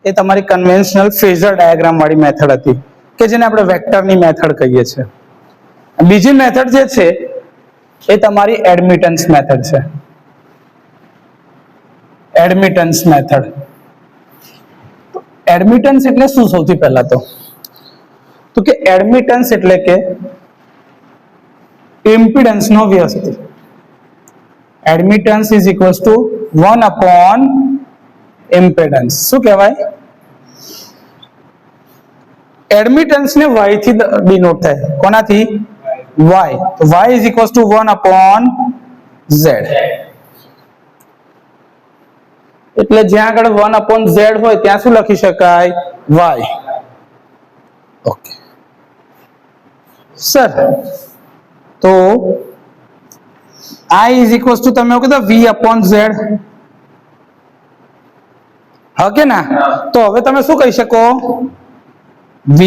એ તમારી conventional phasor diagram વાળી method હતી કે જેને આપણે વેક્ટરની મેથડ કહીએ છીએ. બીજી મેથડ જે છે એ તમારી એડમિટન્સ મેથડ છે. Admittance method. એડમિટન્સ એટલે શું? સૌથી પહેલા તો કે એડમિટન્સ એટલે કે ઇમ્પિડન્સ નો વ્યસ્ત. Admittance is equals to 1 upon impedance. શું કહેવાય? એડમિટન્સ ને y થી ડિનોટ થાય. કોનાથી? y. તો y is equals to 1 upon z. એટલે જ્યાં આગળ 1 અપોન z હોય ત્યાં શું લખી શકાય? y. ઓકે સર, તો I ઇઝ ઇક્વલ્સ ટુ તમે કીધું v અપોન z. હા કે ના? તો હવે તમે શું કહી શકો? v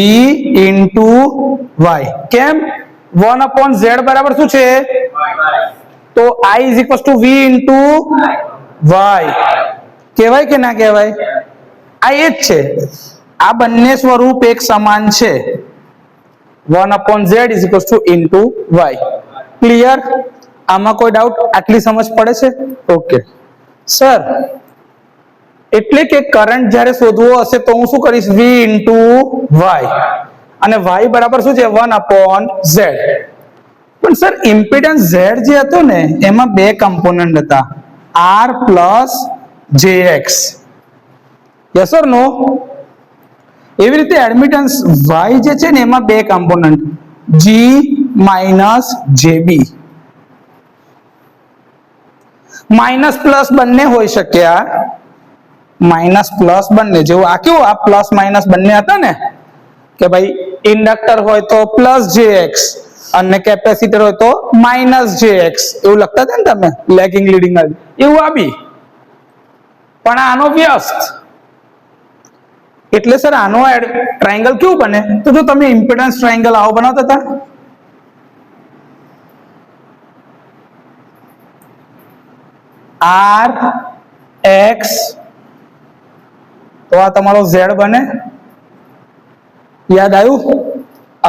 into y. કેમ? 1 અપોન z બરાબર શું છે? તો I is equals to v into y. કહેવાય કે ના કહેવાય? આ એ જ છે. આ બંને સ્વરૂપ એક સમાન છે. 1 upon z is equals to into y. Clear? આમાં કોઈ ડાઉટ? આટલી સમજ પડે છે? ઓકે સર, એટલે કે કરંટ જ્યારે શોધવો હશે તો હું શું કરીશ? v into y. અને y બરાબર શું છે? 1 અપોન z. પણ સર ઇમ્પિડન્સ z જે હતો ને એમાં બે કમ્પોનન્ટ હતા, r plus jx. Yes or no? એવી રીતે એડમિટન્સ y જે છે ને એમાં બે component, g minus jb. Minus plus બંને હોઈ શક્યા. માઇનસ પ્લસ બંને. જેવું આ કેવું, આ પ્લસ માઇનસ બંને હતા ને કે ભાઈ ઇન્ડક્ટર હોય તો પ્લસ jx અને કેપેસિટર હોય તો માઇનસ jx, એવું લખતા હતા ને તમે લેગિંગ લીડિંગ. એવું આ બી, પણ આનો વ્યસ્ત. એટલે સર આનો ટ્રાયંગલ કેવું બને? તો જો તમે ઇમ્પિડન્સ ટ્રાયંગલ આવો બનાવતા હતા, r x, તો આ તમારો z બને. યાદ આવ્યું?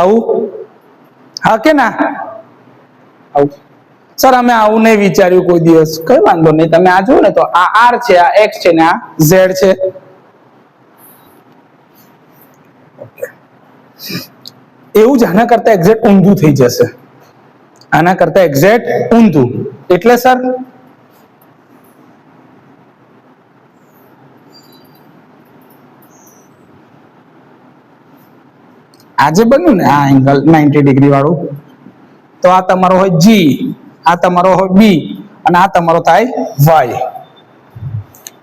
આવું? હા કે ના? આવું. સર અમે આવું નહીં વિચાર્યું કોઈ દિવસ. કઈ વાંધો નહીં, તમે આ જુઓ ને તો આ r છે, આ x છે ને આ z છે. એવું જ આના કરતા એક્ઝેક્ટ ઊંધું થઈ જશે. આના કરતા એક્ઝેક્ટ ઊંધું. એટલે સર આજે બન્યું ને આ એંગલ 90 ડિગ્રી વાળું, તો આ તમારો હોય g, આ તમારો હોય b અને આ તમારો થાય y.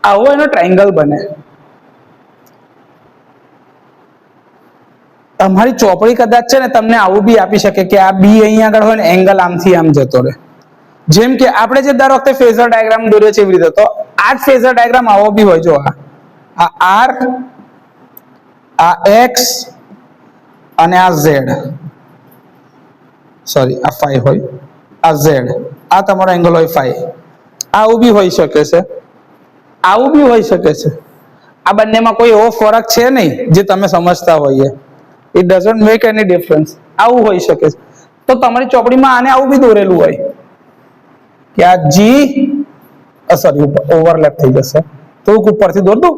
આવો એનો ટ્રાયંગલ બને. તમારી ચોપડી કદાચ છે ને તમને આવું બી આપી શકે કે આ b અહીંયા આગળ હોય ને એંગલ આમથી આમ જતો રહે. જેમ કે આપણે જે દર વખતે ફેઝર ડાયાગ્રામ દોરીએ છીએ એવી રીતે, તો આ જ ફેઝર ડાયાગ્રામ આવો બી હોય. જો આ r, આ x અને આ z, સોરી આ phi હોય, આ z, આ તમારો એંગલ હોય phi. આવું બી હોઈ શકે છે, આવું બી હોઈ શકે છે. આ બંનેમાં કોઈ એવો ફરક છે નહીં જે તમે સમજતા હોઈએ. It doesn't make any difference. આવું હોઈ શકે છે. તો તમારી ચોપડીમાં આને આવું બી દોરેલું હોય કે આ g, સોરી ઓવરલેપ થઈ જશે તો ઉપરથી દોર દઉં.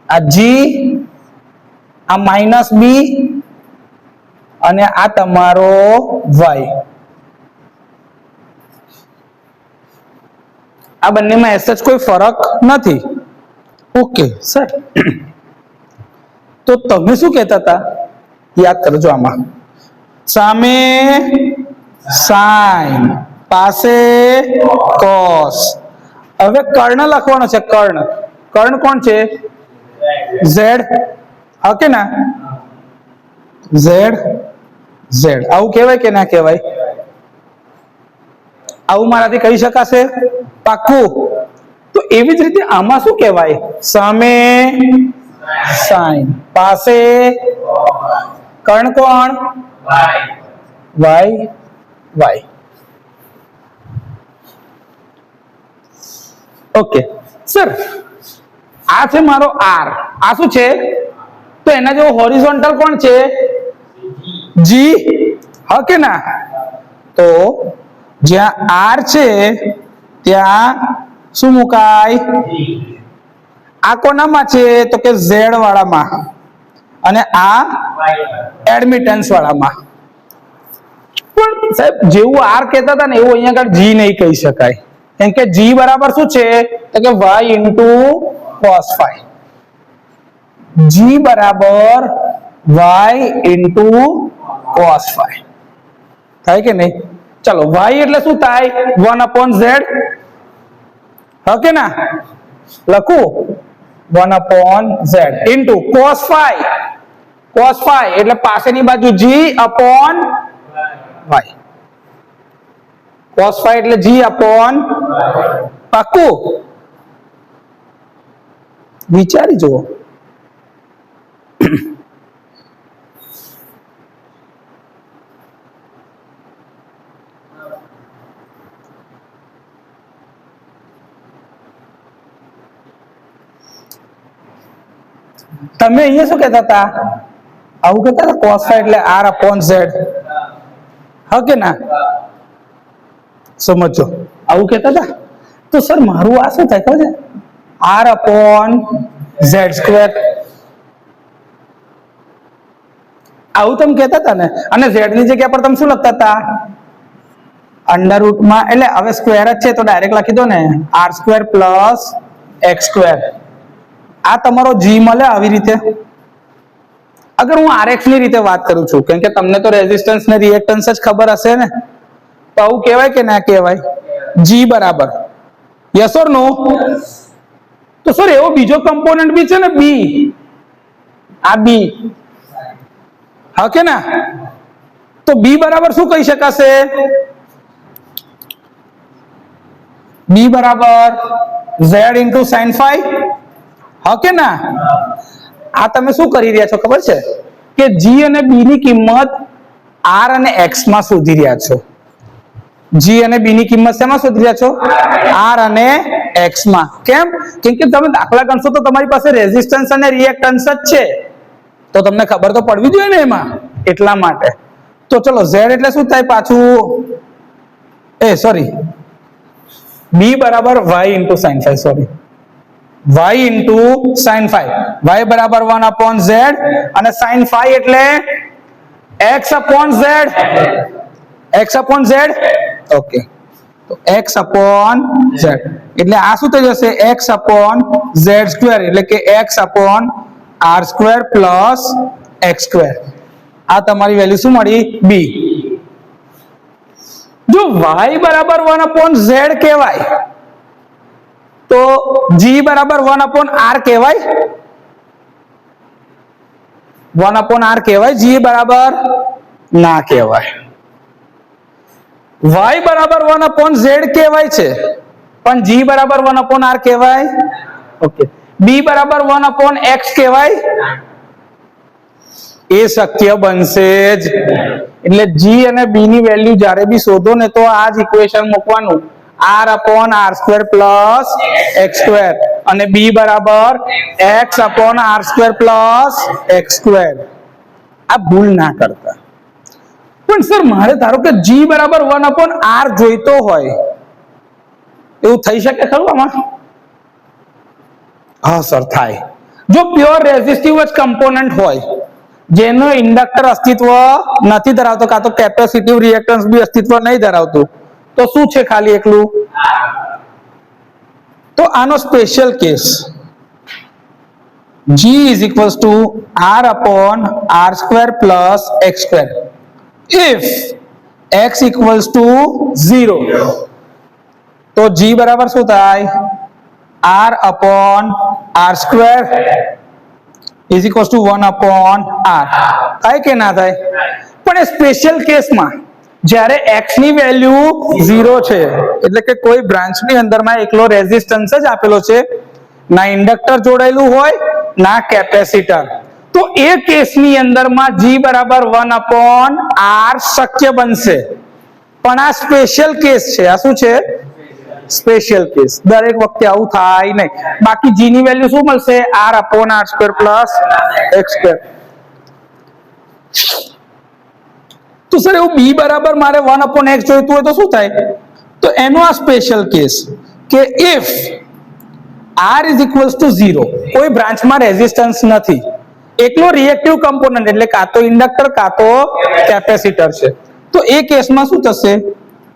આ g, આ માઇનસ b અને આ તમારો y. આ બંનેમાં એસ જ કોઈ ફરક નથી. ઓકે સર, તો તમે શું કહેતા હતા? યાદ કરજો. આમાં સામે સાઇન, પાસે કોસ. હવે કર્ણ લખવાનો છે. કર્ણ. કર્ણ કોણ છે? z. હા કે ના? z, z. આવું કહેવાય કે ના કહેવાય? આવું મારાથી કહી શકાશે? પાક્કું? તો એવી જ રીતે આમાં શું કહેવાય? સામે સાઇન, પાસે કર્ણ કોણ? y, y. ઓકે સર, આ છે મારો આર, આ શું છે? તો એના જેવો હોરિઝોન્ટલ કોણ છે? જી, હા કે ના? તો જ્યાં આર છે ત્યાં શું મુકાય? આ કોનામાં છે? તો કે ઝેડ વાળામાં, અને આ એડમિટન્સ વાળામાં. પણ સાહેબ જેવું આર કહેતા હતા ને એવું અહીંયા આગળ જી નહીં કહી શકાય, કેમ કે જી બરાબર શું છે? તો કે y ઇન્ટુ cos phi. જી બરાબર y ઇન્ટુ cos phi થાય કે નહીં? ચલો, y એટલે શું થાય? 1/z, હા કે ના? લખું 1/z into cos phi. cos phi એટલે પાછળની બાજુ g upon y. cos phi એટલે g upon, પાક્કું? વિચારી જુઓ. તમે અહીંયા શું કહેતા હતા? આવું કહેતા હતા cos phi એટલે r/z, હા કે ના? સમજો, આવું કહેતા હતા. તો સર મારું આ શું થાય ખબર છે? r/z². આવું તમે કહેતા હતા ને. અને z ની જગ્યા પર તમે શું લખતા હતા? અંડર રૂટમાં, એટલે હવે સ્ક્વેર જ છે તો ડાયરેક્ટ લખી દો ને, r² + x². આ તમારો જી મળે આવી રીતે. અગર હું rx ની રીતે વાત કરું છું, કેમ કે તમને તો રેઝિસ્ટન્સ ને રિએક્ટન્સ જ ખબર હશે ને, તો આવું કહેવાય કે ના કહેવાય? જી બરાબર, યસ ઓર નો? તો સર એવો બીજો કમ્પોનન્ટ બી છે ને, બી. આ બી, હા કે ના? તો બી બરાબર શું કહી શકાશે? બી બરાબર z ઇન્ટુ sin phi, હા કે ના? આ તમે શું કરી રહ્યા છો ખબર છે? કે જી અને બી ની કિંમત આર અને એક્સ માં શોધી રહ્યા છો. જી અને બી ની કિંમત શેમાં શોધી રહ્યા છો? આર અને એક્સ માં. કેમ? કેમ કે તમે દાખલા ગણશો તો તમારી પાસે રેઝિસ્ટન્સ અને રિએક્ટન્સ જ છે, તો તમને ખબર તો પડવી જોઈએ ને એમાં, એટલા માટે. તો ચલો, ઝેડ એટલે શું થાય પાછું? સોરી, બી બરાબર y into sin phi, sorry, y into sin phi. y બરાબર 1/z અને sin phi એટલે x/z. x/z, okay. તો x/z એટલે આ શું થઈ જશે? x/z², એટલે કે x/r² + x². આ તમારી વેલ્યુ શું મળી? બી. જો y બરાબર 1/z કહેવાય તો g બરાબર 1/r કહેવાય? 1/r કહેવાય? g બરાબર ના કહેવાય. y બરાબર 1/z કહેવાય છે, પણ g બરાબર 1/r કહેવાય? ઓકે. b બરાબર 1/x કહેવાય? એ શક્ય બનશે જ. એટલે g અને b ની વેલ્યુ જ્યારે બી શોધો ને તો આ જ ઇક્વેશન મૂકવાનું, r/r² + x², અને b બરાબર x/r² + x². આ ભૂલ ના કરતા. પણ સર મારે ધારો કે g બરાબર 1/r જોઈતો હોય, એવું થઈ શકે ખરું આમાં? હા સર, થાય. જો પ્યોર રેઝિસ્ટિવ જ કમ્પોનન્ટ હોય, જેનો ઇન્ડક્ટર અસ્તિત્વ નથી ધરાવતો, કાં તો કેપેસિટિવ રિએક્ટન્સ બી અસ્તિત્વ નહીં ધરાવતું, તો શું છે ખાલી એકલું? તો આનો special case g r/r² + x². if x = 0, તો g બરાબર શું થાય? r/r² = 1/r. થાય કે ના થાય? પણ એ સ્પેશિયલ કેસમાં જ્યારે x ની વેલ્યુ 0 છે, એટલે કે કોઈ બ્રાન્ચની અંદરમાં એકલો રેઝિસ્ટન્સ જ આપેલો છે, ના ઇન્ડક્ટર જોડાયેલું હોય ના કેપેસિટર, તો એ કેસની અંદરમાં g બરાબર 1/r શક્ય બનશે. પણ આ સ્પેશિયલ કેસ છે. આ શું છે? સ્પેશિયલ કેસ, દરેક વખતે આવું થાય નહીં. બાકી g ની વેલ્યુ શું મળશે? r/r² plus x². તો સર એવું b બરાબર મારે 1/x જોઈતું હોય તો શું થાય? તો એનો આ સ્પેશિયલ કેસ કે if r is equals to 0, કોઈ બ્રાન્ચમાં રેઝિસ્ટન્સ નથી, એકલો રિએક્ટિવ કમ્પોનન્ટ એટલે કાં તો ઇન્ડક્ટર કાં તો કેપેસિટર છે, તો એ કેસમાં શું થશે?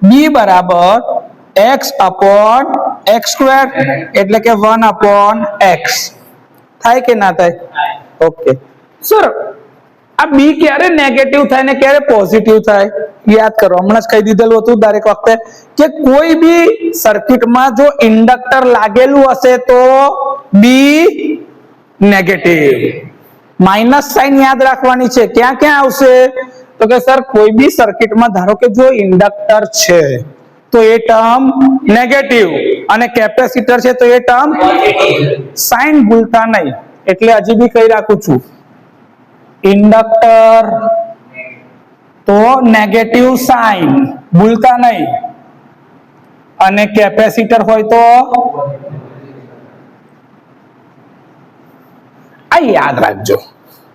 b બરાબર x/x² એટલે કે 1/x થાય કે ના થાય? ઓકે સર, આ b ક્યારે નેગેટિવ થાય ને ક્યારે પોઝિટિવ થાય? યાદ કરો, હમણાં જ કહી દીધેલું હતું દરેક વખતે કે કોઈ બી સર્કિટમાં જો ઇન્ડક્ટર લાગેલું હશે તો b નેગેટિવ. માઇનસ સાઇન યાદ રાખવાની છે. ક્યાં ક્યાં આવશે? તો કે સર કોઈ બી સર્કિટમાં ધારો કે જો ઇન્ડક્ટર છે તો એ ટર્મ નેગેટિવ અને કેપેસિટર છે તો એ ટર્મ સાઇન ભૂલતા નહીં. એટલે હજી બી કહી રાખું છું, ઇન્ડક્ટર તો નેગેટિવ સાઇન ભૂલતા નહીં, અને કેપેસિટર હોય તો આ યાદ રાખજો.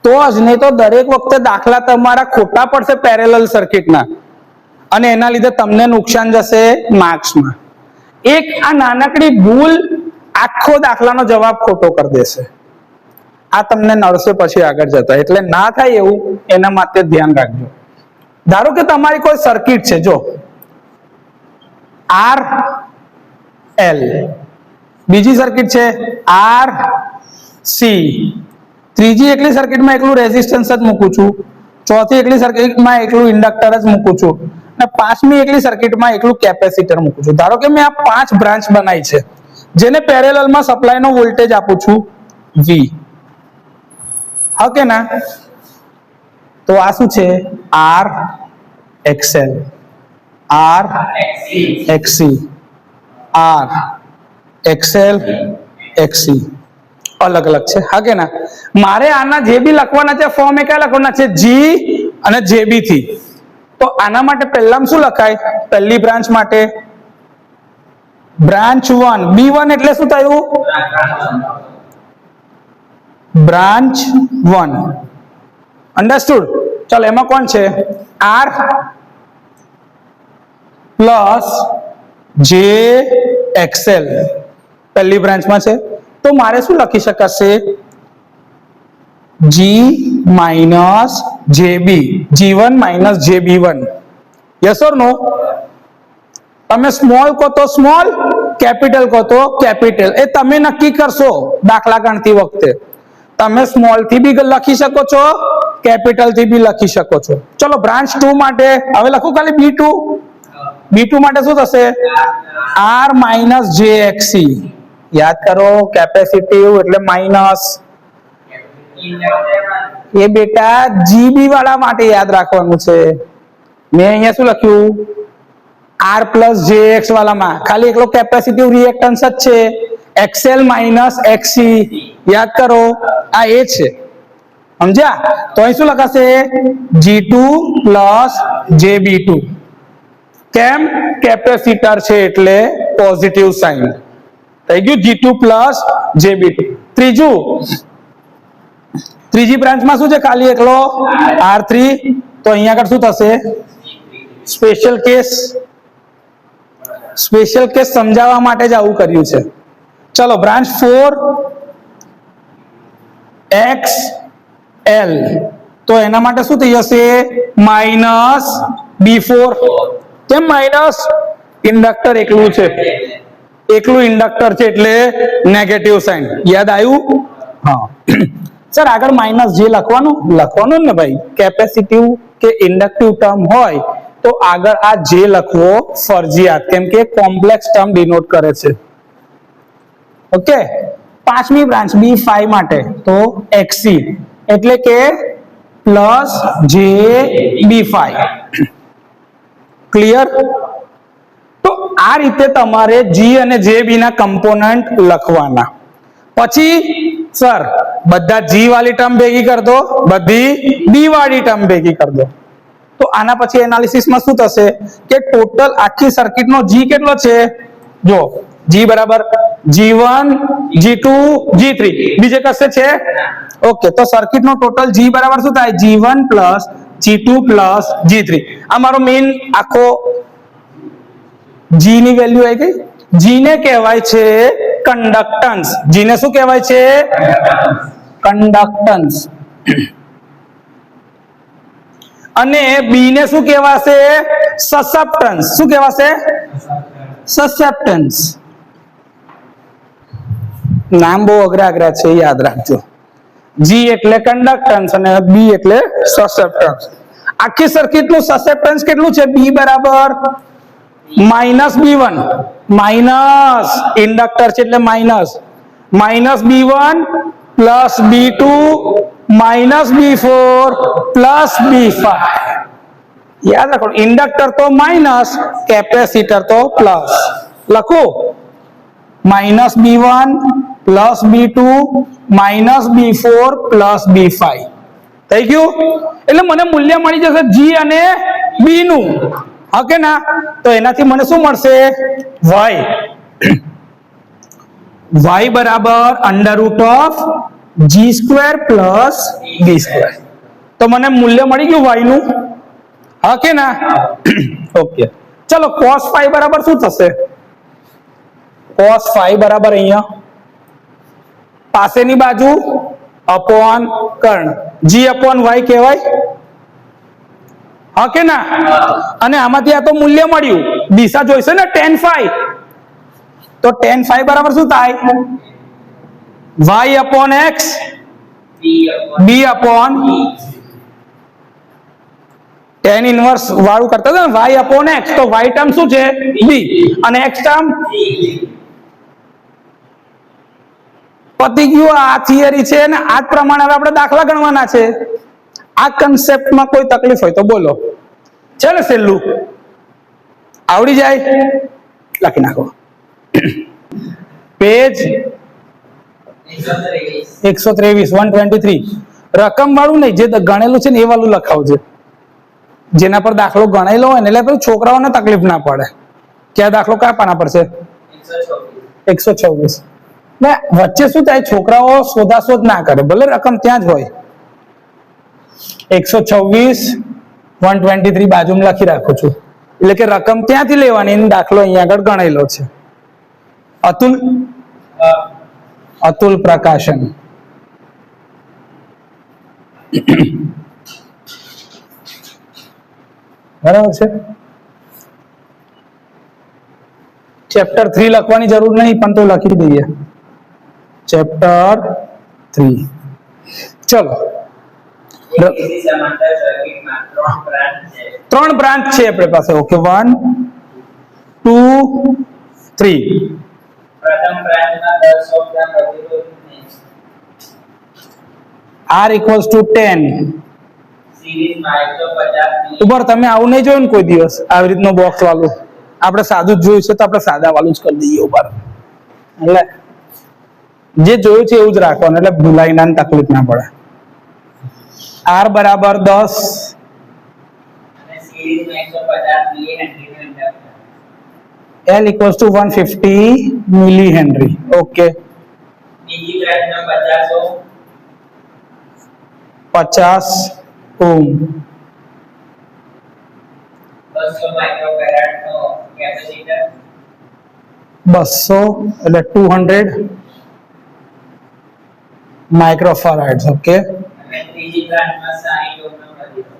તો જ, નહીં તો દરેક વખતે દાખલા તમારા ખોટા પડશે પેરેલલ સર્કિટના, અને એના લીધે તમને નુકસાન જશે માર્ક્સમાં. એક આ નાનકડી ભૂલ આખો દાખલાનો જવાબ ખોટો કરી દેશે. આ તમને નડશે પછી આગળ જતા, એટલે ના થાય એવું એના માટે ધ્યાન રાખજો. ધારો કે તમારી કોઈ સર્કિટ છે, જો RL, બીજી સર્કિટ છે RC, ત્રીજી એકલી સર્કિટમાં એકલું રેઝિસ્ટન્સ જ મૂકું છું, ચોથી એકલી સર્કિટમાં એકલું ઇન્ડક્ટર જ મૂકું છું, અને પાંચમી એકલી સર્કિટમાં એકલું કેપેસિટર મૂકું છું. ધારો કે મેં આ 5 બ્રાન્ચ બનાવી છે, જેને પેરેલલમાં સપ્લાયનો વોલ્ટેજ આપું છું V. ઓકે ના? તો આ શું છે? RXL, RXC, RXL, XC અલગ અલગ છે. હા કે ના? મારે આના જે બી લખવાના છે ફોર્મ એ કયા લખવાના છે? G અને JB થી. તો આના માટે પહેલામાં શું લખાય? પહેલી બ્રાન્ચ માટે બ્રાન્ચ 1, B1 એટલે શું થયું? બ્રાન્ચ 1. અન્ડરસ્ટુડ? ચાલો, એમાં કોણ છે? R પ્લસ JXL પહેલી બ્રાન્ચમાં છે, તો મારે શું લખી શકાશે? G minus JB, G1 minus JB1. Yes or no? તમે સ્મોલ કહો તો સ્મોલ, કેપિટલ કહો તો કેપિટલ, એ તમે નક્કી કરશો દાખલા ગણતી વખતે. તમે સ્મોલ થી બી લખી શકો છો, કેપિટલ થી બી લખી શકો છો. ચલો, બ્રાન્ચ 2 માટે હવે લખો ખાલી B2. B2 માટે શું થશે? R minus JXC. યાદ કરો, કેપેસિટિવ એટલે માઇનસ. એ બેટા GB વાળા માટે યાદ રાખવાનું છે. મેં અહીંયા શું લખ્યું? R પ્લસ JX વાળામાં ખાલી એકલો કેપેસિટિવ રિએક્ટન્સ જ છે, XL માઇનસ XC. યાદ કરો, આ એ છે. સમજ્યા? તો અહીં શું લખાશે? G2 plus JB2. કેમ? કેપેસિટર છે એટલે પોઝિટિવ સાઇન થઈ ગયું. G2 plus JB2. ત્રીજી બ્રાન્ચમાં શું છે? ખાલી એકલો R3. તો અહીંયા આગળ શું થશે? Special case. સ્પેશિયલ કેસ સમજાવવા માટે જ આવું કર્યું છે. ચલો, બ્રાન્ચ 4 XL, તો એના માટે શું થઈ જશે? Minus B4. કેમ માઇનસ? ઇન્ડક્ટર એકલું છે, એકલું ઇન્ડક્ટર છે એટલે નેગેટિવ સાઇન. યાદ આવ્યું? હા સર, આગળ માઇનસ જે લખવાનું ને ભાઈ, કેપેસિટિવ કે ઇન્ડક્ટિવ ટર્મ હોય તો આગળ આ જે લખવો ફરજિયાત, કેમ કે કોમ્પ્લેક્સ ટર્મ ડિનોટ કરે છે. ઓકે, પાંચમી બ્રાન્ચ B5 માટે તો XC એટલે કે પ્લસ JB5. ક્લિયર? તો આ રીતે તમારે G અને JB ના કમ્પોનન્ટ લખવાના. પછી સર બધા G વાળી ટર્મ ભેગી કરી દો, બધી B વાળી ટર્મ ભેગી કરી દો. તો આના પછી એનાલિસિસમાં શું થશે કે ટોટલ આખી સર્કિટનો G કેટલો છે? જો G બરાબર G1 G2 G3 બીજે કશે છે ઓકે તો સર્કિટ નો ટોટલ G બરાબર શું થાય G1 plus G2 plus G3 આ મારો મેઇન આખો G ની વેલ્યુ આવી ગઈ G ને કહેવાય છે કંડક્ટન્સ G ને શું કહેવાય છે કંડક્ટન્સ અને B ને શું કહેવાશે સસેપ્ટન્સ શું કહેવાશે સસેપ્ટન્સ નામ બહુ અઘરા છે યાદ રાખજો G એટલે કંડક્ટન્સ અને B એટલે સસેપ્ટન્સ આખી સર્કિટ નું સસેપ્ટન્સ કેટલું છે B બરાબર -B1 માઇનસ ઇન્ડક્ટર છે એટલે minus B1 plus B2 minus B4 plus B5 યાદ રાખો ઇન્ડક્ટર તો માઇનસ કેપેસિટર તો પ્લસ લખો minus B1 plus B2 minus B4 plus B5 થઈ ગયું એટલે મને મૂલ્ય મળી જશે G અને B નું ઓકે ના તો એનાથી મને શું મળશે y બરાબર √G² પ્લસ B² તો મને મૂલ્ય મળી ગયું y નું ઓકે ના ઓકે ચલો cos phi બરાબર શું થશે cos phi બરાબર અહીંયા પાસેની બાજુ અપોન કર્ણ G અપોન y કહેવાય ઓકે ના અને આમાંથી આ તો મૂલ્ય મળ્યું દિશા જોઈશે ને tan phi તો tan phi બરાબર શું થાય y upon x b upon tan inverse વાળું કરતા હતા ને y અપોન x તો y ટર્મ શું છે b અને x ટર્મ પતી ગયું આ થિયરી છે ને આ જ પ્રમાણે હવે આપણે દાખલા ગણવાના છે આ કન્સેપ્ટમાં કોઈ તકલીફ હોય તો બોલો છે ને છેલ્લું આવડી જાય લખી નાખો પેજ 123 રકમ વાળું નહીં જે ગણેલું છે ને એ વાળું લખાવજો જેના પર દાખલો ગણેલો હોય ને એટલે પેલું છોકરાઓને તકલીફ ના પડે કે આ દાખલો કયા પાના પર છે 126 ને વચ્ચે શું થાય છોકરાઓ શોધાશોધ ના કરે ભલે રકમ ત્યાં જ હોય 126 123 બાજુમાં લખી રાખું છું એટલે કે રકમ ત્યાંથી લેવાની દાખલો અહીંયા આગળ ગણેલો છે અતુલ પ્રકાશન બરાબર છે ચેપ્ટર 3 લખવાની જરૂર નહીં પણ તો લખી દઈએ ચેપ્ટર 3 ચલો ત્રણ બ્રાન્ચ છે આપણી પાસે ઓકે 1 2 3 પ્રથમ બ્રાન્ચમાં 10 ઓહ્મ પ્રતિરોધને R = 10 સિરીઝમાં 150 ઉપર તમે આવું નહીં જોયું ને કોઈ દિવસ આવી રીતનો બોક્સ વાળું આપણે સાદું જ જોયું છે તો આપણે સાદા વાળું જ કરી દઈએ ઉપર એટલે જે જોયું છે એવું જ રાખવાનું એટલે ભૂલાઈ ના તકલીફ ના પડે R બરાબર 10 અને સિરીઝમાં 150 મિલી હેનરી નો inductor L = 150 milli henry okay બીજી બ્રાન્ચમાં 50 ઓહમ 200 માઇક્રોફેરાડ નો કેપેસિટર 200 એટલે 200 માઇક્રોફેરાડ્સ ઓકે અને ત્રીજી બ્રાન્ચમાં 60 ઓહ્મ નો પ્રતિરોધ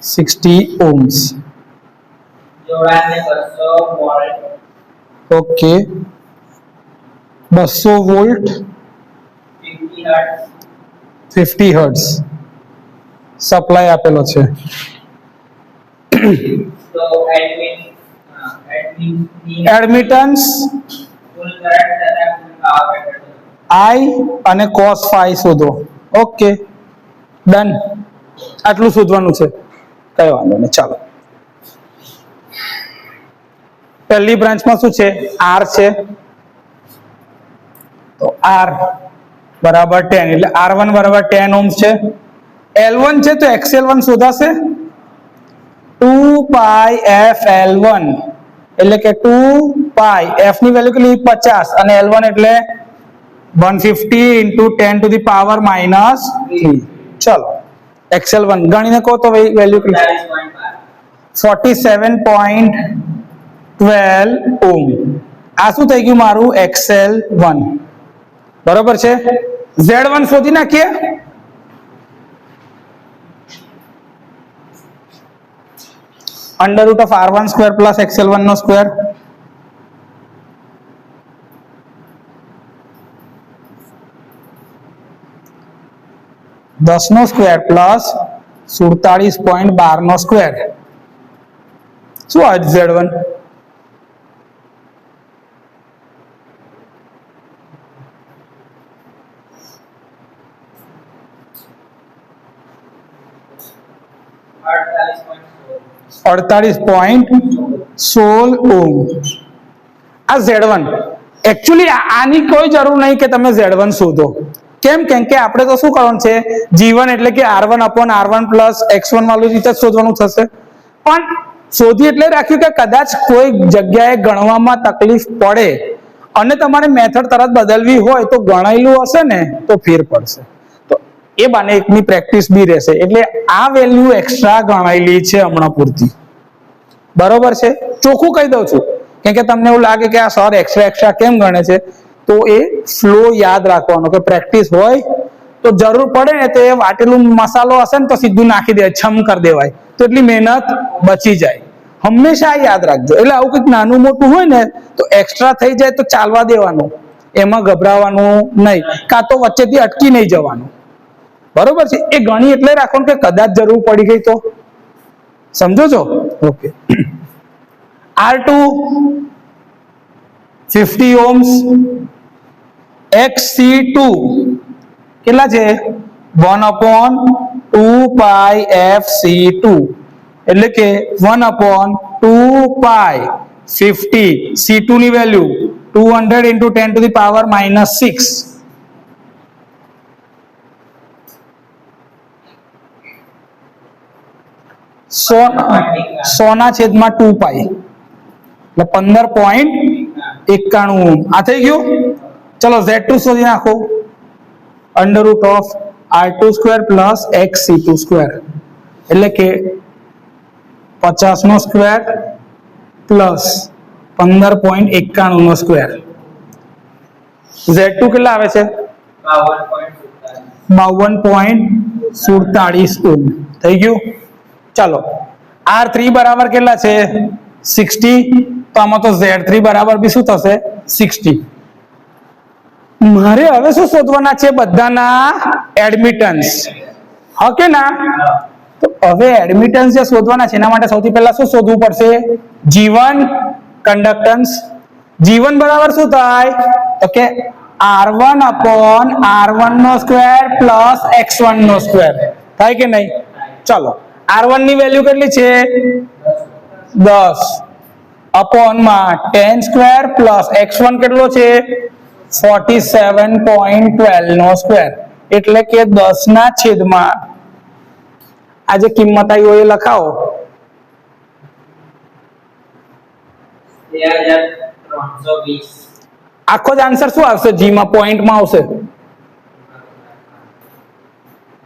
60 ohms જોડાણને 200 volt okay 200 volt 50 hertz 50 hertz supply આપેલો છે તો એડમિટન્સ કુલ કરંટ તથા કુલ પાવર ફેક્ટર I અને cos phi શોધો ઓકે ડન આટલું શોધવાનું છે કઈ વાંધો નહીં ચાલો પહેલી બ્રાન્ચમાં શું છે R છે તો R બરાબર 10 એટલે R1 બરાબર 10 ohms છે L1 છે તો XL1 શોધાશે 2 પાઈ એફ L1 એટલે કે 2 પાઈ f ની વેલ્યુ કેટલી 50 અને L1 એટલે 150 into 10 to the power minus 3. ચલો XL1 ગણીને કહો તો વેલ્યુ કેટલી 47.12 ઓમ. આ શું થઈ ગયું મારું XL1 બરોબર છે. Z1 શોધી નાખીએ. √ of R1 square plus XL1 no square. દસ નો સ્ક્વેર પ્લસ 47.12 નો સ્ક્વેર. શું આવે Z1? $48.16 ઓમ. આ Z1 એકચ્યુઅલી આની કોઈ જરૂર નહીં કે તમે Z1 શોધો. કેમ કે આપણે તો શું કરવાનું છે G1 એટલે કે R1/R1 પ્લસ X1 વાળું રીતે જ શોધવાનું થશે. પણ શોધી એટલે રાખ્યું કે કદાચ કોઈ જગ્યાએ ગણવામાં તકલીફ પડે અને તમારે મેથડ તરત બદલવી હોય તો ગણાયેલું હશે ને તો ફેર પડશે. તો એ બાને એકની પ્રેક્ટિસ બી રહેશે. એટલે આ વેલ્યુ એક્સ્ટ્રા ગણાયેલી છે હમણાં પૂરતી. બરોબર છે. ચોખ્ખું કહી દઉં છું કેમ કે તમને એવું લાગે કે આ સર એક્સ્ટ્રા કેમ ગણે છે. તો એ ફ્લો યાદ રાખવાનો કે પ્રેક્ટિસ હોય તો જરૂર પડે ને તો એ વાટેલું મસાલો હશે ને તો સીધું નાખી દેવાય, છમ કરી દેવાય તો એટલી મહેનત બચી જાય. હંમેશા યાદ રાખજો. એટલે આવું કંઈક નાનું મોટું હોય ને તો એક્સ્ટ્રા થઈ જાય તો ચાલવા દેવાનું, એમાં ગભરાવાનું નહીં, કાં તો વચ્ચેથી અટકી નહીં જવાનું. બરોબર છે. એ ગણી એટલે રાખવાનું કે કદાચ જરૂર પડી ગઈ તો. સમજો છો? ઓકે. R2 50 ohms, XC2 કેટલા છે 1/2 પાઈ FC2 એટલે કે 1/2 પાઈ 50 C2 ની value 200 into 10 to the power minus 6. સોના છેદમાં 2 પાઈ એટલે 15.91 ઓમ. આ થઈ ગયું. ચલો Z2 શોધી નાખો. √ of R2 square plus XC2 square એટલે કે 50 નો સ્ક્વેર પ્લસ 15.91 નો સ્ક્વેર. Z2 કેટલા આવે છે 52.47 ઓમ. થઈ ગયું. ચાલો R3 બરાબર કેટલા છે 60. તો આમાં તો Z3 બરાબર બી શું થશે 60. મારે હવે શું શોધવાના છે બધાના એડમિટન્સ. ઓકે ના? તો હવે એડમિટન્સ જે શોધવાના છે એના માટે સૌથી પહેલા શું શોધવું પડશે G1 કન્ડક્ટન્સ. G1 બરાબર શું થાય તો કે R1/R1 નો સ્ક્વેર પ્લસ X1 નો સ્ક્વેર. થાય કે નહીં? ચલો R1 ની વેલ્યુ કેટલી છે 10 અપોન માં 10 સ્ક્વેર પ્લસ X1 કેટલો છે 47.12 નો સ્ક્વેર એટલે કે 10 ના છેદમાં આ જે કિંમત આવી હોય એ લખાવો. 2320. આખો જ આન્સર શું આવશે G માં પોઈન્ટમાં આવશે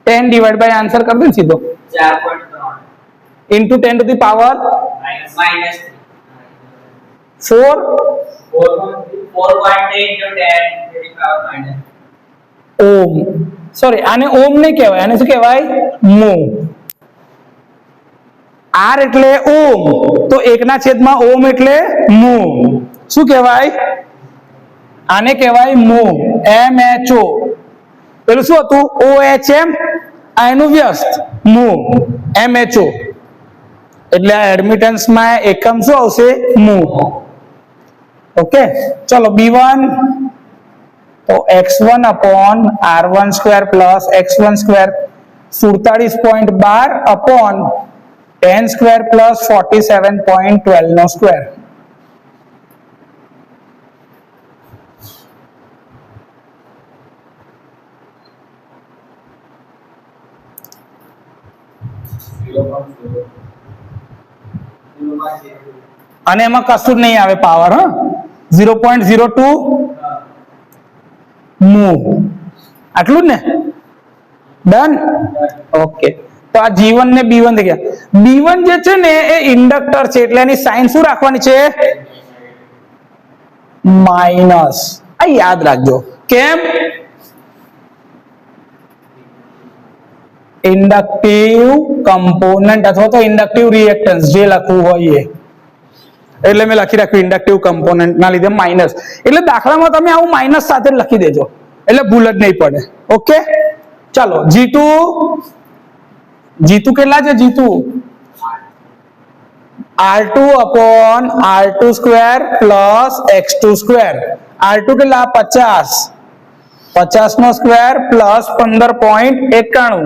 10 ડિવાઇડ બાય આન્સર કરી દે સીધો 4.3 into 10 to the power minus 4 4.8 into 10 to the power minus. Om. Sorry આને ઓમ નહીં કહેવાય, આને શું કહેવાય મો. R એટલે ઓમ તો 1 ના છેદમાં ઓમ એટલે મો. શું કહેવાય આને કહેવાય મો. MHO પેલું શું હતું OHM આ એનું વ્યસ્ત મો MHO એટલે આ એડમિટન્સ માં એકમ શું આવશે મો. ઓકે. ચલો B1 તો X1/R1 square plus X1 square 47.12 upon 10 square plus 47.12 નો સ્ક્વેર. અને એમાં કશું જ નહીં આવે પાવર. 0.02 મૂવ. આટલું જ ને? ડન. ઓકે, તો આ G1 ને B1 થઈ ગયા. B1 જે છે ને એ ઇન્ડક્ટર છે એટલે એની સાઇન શું રાખવાની છે? માઇનસ. આ યાદ રાખજો. કેમ? ઇન્ડક્ટિવ કમ્પોનન્ટ અથવા તો ઇન્ડક્ટિવ રિએક્ટન્સ જે લખવું હોય એ. એટલે મેં લખી રાખ્યું ઇન્ડક્ટિવ કમ્પોનન્ટ ના લીધે માઇનસ. એટલે દાખલામાં તમે આવું માઇનસ સાથે લખી દેજો એટલે ભૂલ જ નહીં પડે. ઓકે, ચાલો G2 કેટલા છે? G2 R2 upon R2 square plus X2 square. R2 કેટલા? 50. 50 નો સ્ક્વેર પ્લસ 15.91.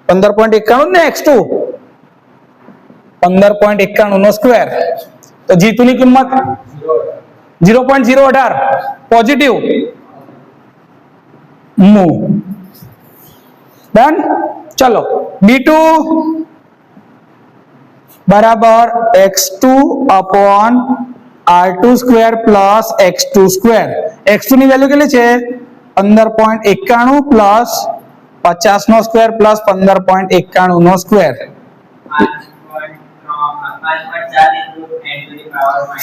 15.91 ને X2 15.91 નો સ્ક્વેર. તો G2 ની કિંમત 0.018 પોઝિટિવ મૂવ. ડન. ચલો B2 બરાબર X2 upon R2 square plus X2 square. X2 ની વેલ્યુ કેટલી છે? 15.91 પ્લસ 50 નો સ્ક્વેર પ્લસ 15.91 નો square.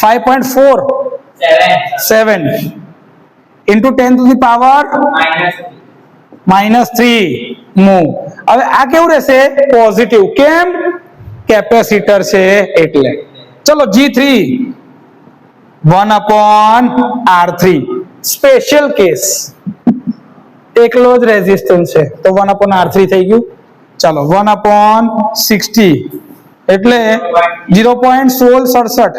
5.47 into 10 to the power -3 move. હવે આ કેવું રહેશે? પોઝિટિવ. કેમ? કેપેસિટર છે એટલે. ચલો G3 1 upon R3 special case, એકલો જ રેઝિસ્ટન્સ છે તો 1 upon R3 થઈ ગયું. ચાલો 1 upon 60 એટલે 0.1667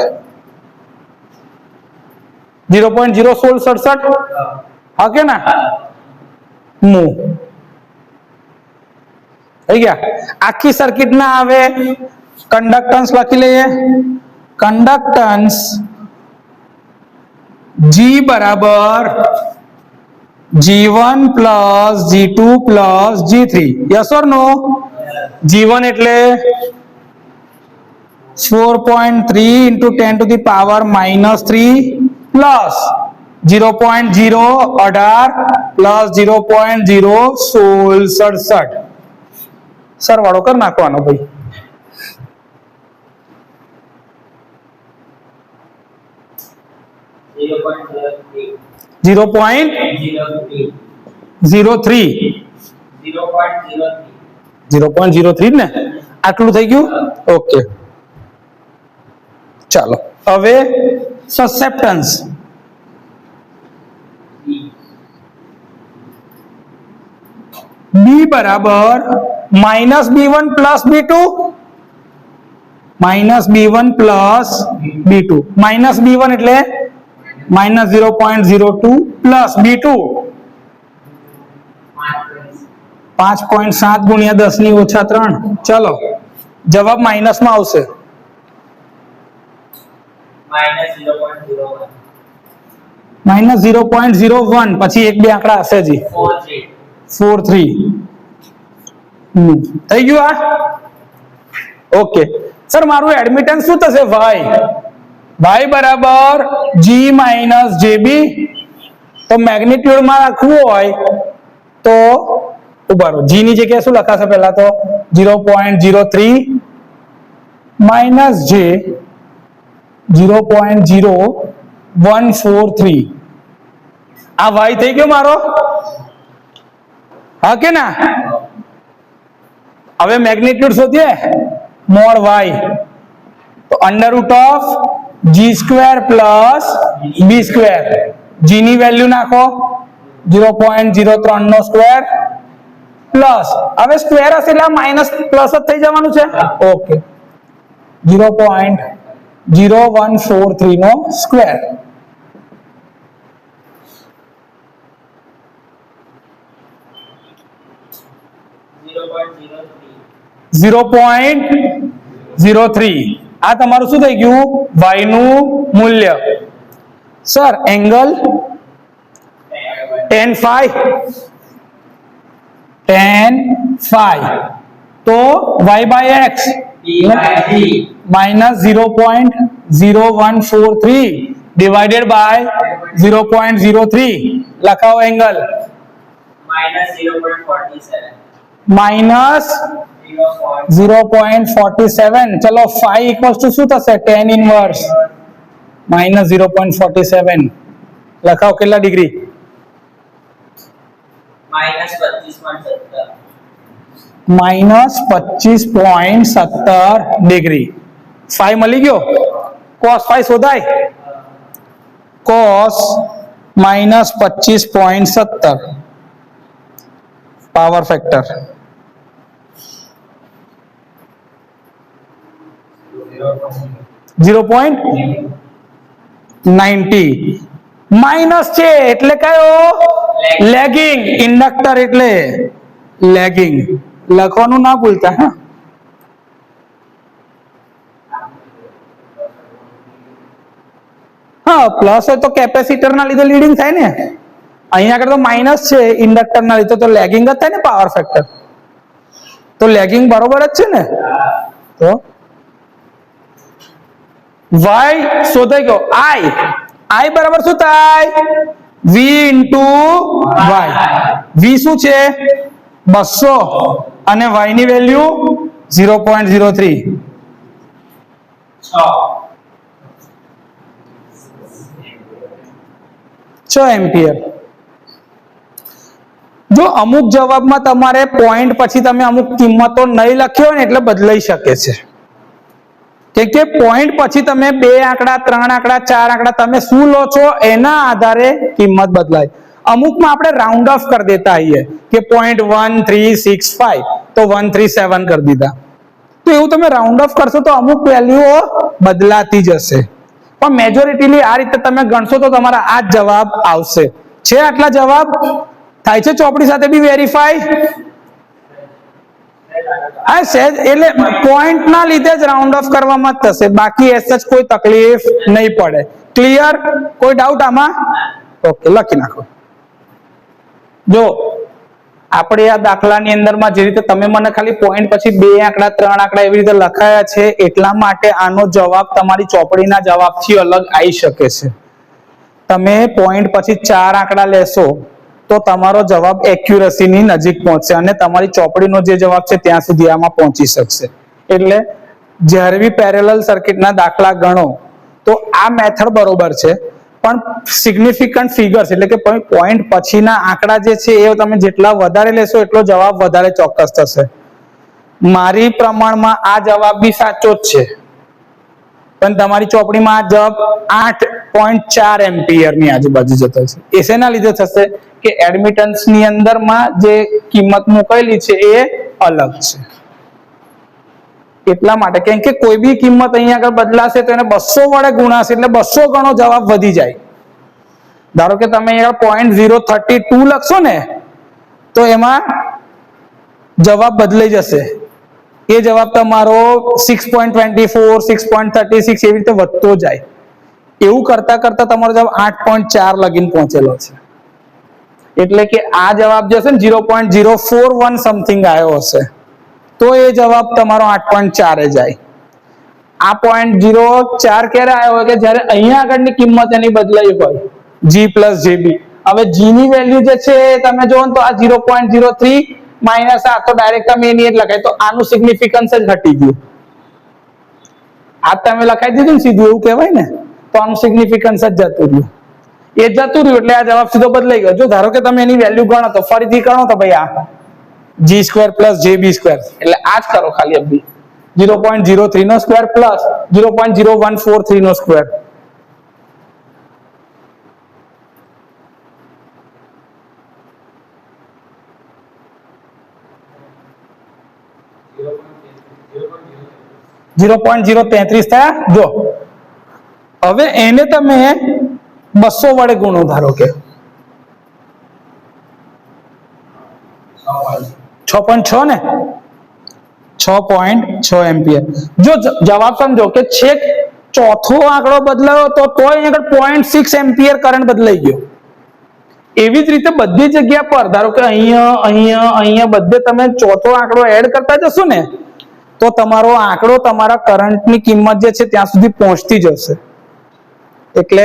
0.01667. ઓકે ના? મૂવ થઈ ગયા. આખી સર્કિટ ના આવે. કંડક્ટન્સ લખી લઈએ. કંડક્ટન્સ G બરાબર G1 plus G2 plus G3. Yes or no? G1 એટલે 4.3 into 10 to the power -3 plus 0.018 plus 0.01667. સરવાળો કરી નાખવાનો ભાઈ. 0.03 ને? આટલું થઈ ગયું. ઓકે, ચાલો હવે સસેપ્ટન્સ B બરાબર -B1 plus B2 -B1 plus B2. -B1 એટલે -0.02 પ્લસ B2 5.7 ગુણ્યા 10 ની ઓછા 3. ચલો જવાબ માઇનસ માં આવશે. -0.01 પછી એક બે આંકડા હશે જી. 43 થઈ ગયું. આ ઓકે સર, મારું એડમિટન્સ શું થશે? y બરાબર G માઇનસ JB. તો મેગ્નિટ્યુડ માં રાખવું હોય તો ઉભારો G ની જગ્યાએ શું લખાશે? પહેલા તો 0.03 માઇનસ J 0.0143. આ y થઈ ગયો મારો. હા કે ના? હવે મેગ્નિટ્યુડ શોધીએ. મોડ y તો √ of G square plus B square. G ની વેલ્યુ નાખો 0.03 નો સ્ક્વેર પ્લસ, હવે સ્ક્વેર હશે એટલે માઇનસ પ્લસ જ થઈ જવાનું છે. ઓકે 0.0143 નો સ્ક્વેર. .03. આ તમારું શું થઈ ગયું? y નું મૂલ્ય. સર એંગલ tan phi તો y by x minus 0.0143 divided by 0.03 લખાવો એંગલ minus 0.47. minus 0.47 ચલો phi equals to શું થશે tan inverse minus 0.47 લખાવો કેટલા degree minus 25.17. minus 25.17 degree phi મળી ગયો cos phi શોધાય cos minus 25.17 power factor 0.90 minus છે એટલે કયો લેગિંગ ઇન્ડક્ટર એટલે લેગિંગ લખવાનું ના ભૂલતા હા પ્લસ હોય તો કેપેસિટર ના લીધે લીડિંગ થાય ને અહીંયા આગળ તો માઇનસ છે ઇન્ડક્ટર ના લીધે તો લેગિંગ જ થાય ને પાવર ફેક્ટર તો લેગિંગ બરોબર જ છે ને તો y શોધાઈ ગયો i બરાબર શું થાય v into y v શું છે 200 અને y ની વેલ્યુ 0.03 6 એમ્પિયર જો અમુક જવાબમાં તમારે પોઈન્ટ પછી તમે અમુક કિંમતો નહીં લખ્યો હોય ને એટલે બદલાઈ શકે છે કે પોઈન્ટ પછી તમે 2 આંકડા 3 આંકડા 4 આંકડા તમે શું લો છો એના આધારે કિંમત બદલાય અમુકમાં આપણે રાઉન્ડ ઓફ કરી દેતા આઈએ કે 0.1365 તો 137 કરી દીધા તો એવું તમે રાઉન્ડ ઓફ કરશો તો અમુક વેલ્યુઓ બદલાતી જશે પણ મેજોરિટીલી આ રીતે તમે ગણશો તો તમારા આ જ જવાબ આવશે છે આટલા જવાબ થાય છે ચોપડી સાથે બી વેરીફાઈ હા સહેજ એટલે પોઈન્ટ ના લીધે જ રાઉન્ડ ઓફ કરવામાં જ થશે બાકી એસ જ કોઈ તકલીફ નહીં પડે ક્લિયર કોઈ ડાઉટ આમાં ઓકે લખી નાખો જો આપણે આ દાખલાની અંદરમાં જે રીતે તમે મને ખાલી પોઈન્ટ પછી 2 આંકડા 3 આંકડા એવી રીતે લખાયા છે એટલા માટે આનો જવાબ તમારી ચોપડીના જવાબથી અલગ આવી શકે છે તમે પોઈન્ટ પછી 4 આંકડા લેશો તો તમારો જવાબ એક્યુરસીની નજીક પહોંચશે અને તમારી ચોપડીનો જે જવાબ છે ત્યાં સુધી આમાં પહોંચી શકશે એટલે જ્યારે બી પેરેલલ સર્કિટના દાખલા ગણો તો આ મેથડ બરોબર છે પણ સિગ્નિફિકન્ટ ફિગર્સ એટલે કે પોઈન્ટ પછીના આંકડા જે છે એ તમે જેટલા વધારે લેશો એટલો જવાબ વધારે ચોક્કસ થશે મારી પ્રમાણમાં આ જવાબ બી સાચો જ છે પણ તમારી ચોપડીમાં આ જવાબ 8.4 એમ્પિયર ની આજુબાજુ જતો છે એ શેના લીધે થશે કે એડમિટન્સ ની અંદરમાં જે કિંમત મૂકેલી છે એ અલગ છે એટલા માટે કેમ કે કોઈ બી કિંમત અહીંયા આગળ બદલાશે તો એને 200 વડે ગુણાશે એટલે 200 ગણો જવાબ વધી જાય ધારો કે તમે અહીંયા 0.032 લખશો ને તો એમાં જવાબ બદલાઈ જશે એ જવાબ તમારો 6.24 6.36 એવી રીતે વધતો જાય એવું કરતા કરતા તમારો જવાબ 8.4 લગીન પહોંચેલો છે એટલે કે આ જવાબ જે છે ને 0.041 સમથિંગ આવ્યો હશે તો એ જવાબ તમારો 8.4 જાય આ 0.04 ક્યારે આવ્યો હોય કે જ્યારે અહીંયા આગળની કિંમત એની બદલાઈ હોય g plus jb હવે g ની વેલ્યુ જે છે તમે જોવો તો આ 0.03 માઈનસ આ તો ડાયરેક્ટ તમે એની જ લખાય તો આનું સિગ્નિફિકન્સ જ ઘટી ગયું આ તમે લખાઈ દીધું ને સીધું એવું કહેવાય ને તો આનું સિગ્નિફિકન્સ જ જતું રહ્યું એ જતું રહ્યું એટલે આ જવાબ સીધો બદલાઈ ગયો જો ધારો કે તમે એની વેલ્યુ ગણો તો ફરીથી ગણો તો ભાઈ આ g² + jb² એટલે આ જ કરો ખાલી અભી 0.03 નો સ્ક્વેર પ્લસ 0.0143 નો સ્ક્વેર .033 થયા જો હવે એને તમે 200 વડે ગુણો ધારો કે 6.6 ને 6.6 એમ્પિયર જો જવાબ સમજો કે છેક ચોથો આંકડો બદલાયો તો તોય આગળ 0.6 એમ્પિયર કરંટ બદલાઈ ગયો એવી જ રીતે બધી જગ્યા પર ધારો કે અહીંયા બધે તમે ચોથો આંકડો એડ કરતા જશો ને તો તમારો આંકડો તમારા કરંટની કિંમત જે છે ત્યાં સુધી પહોંચતી જશે. એટલે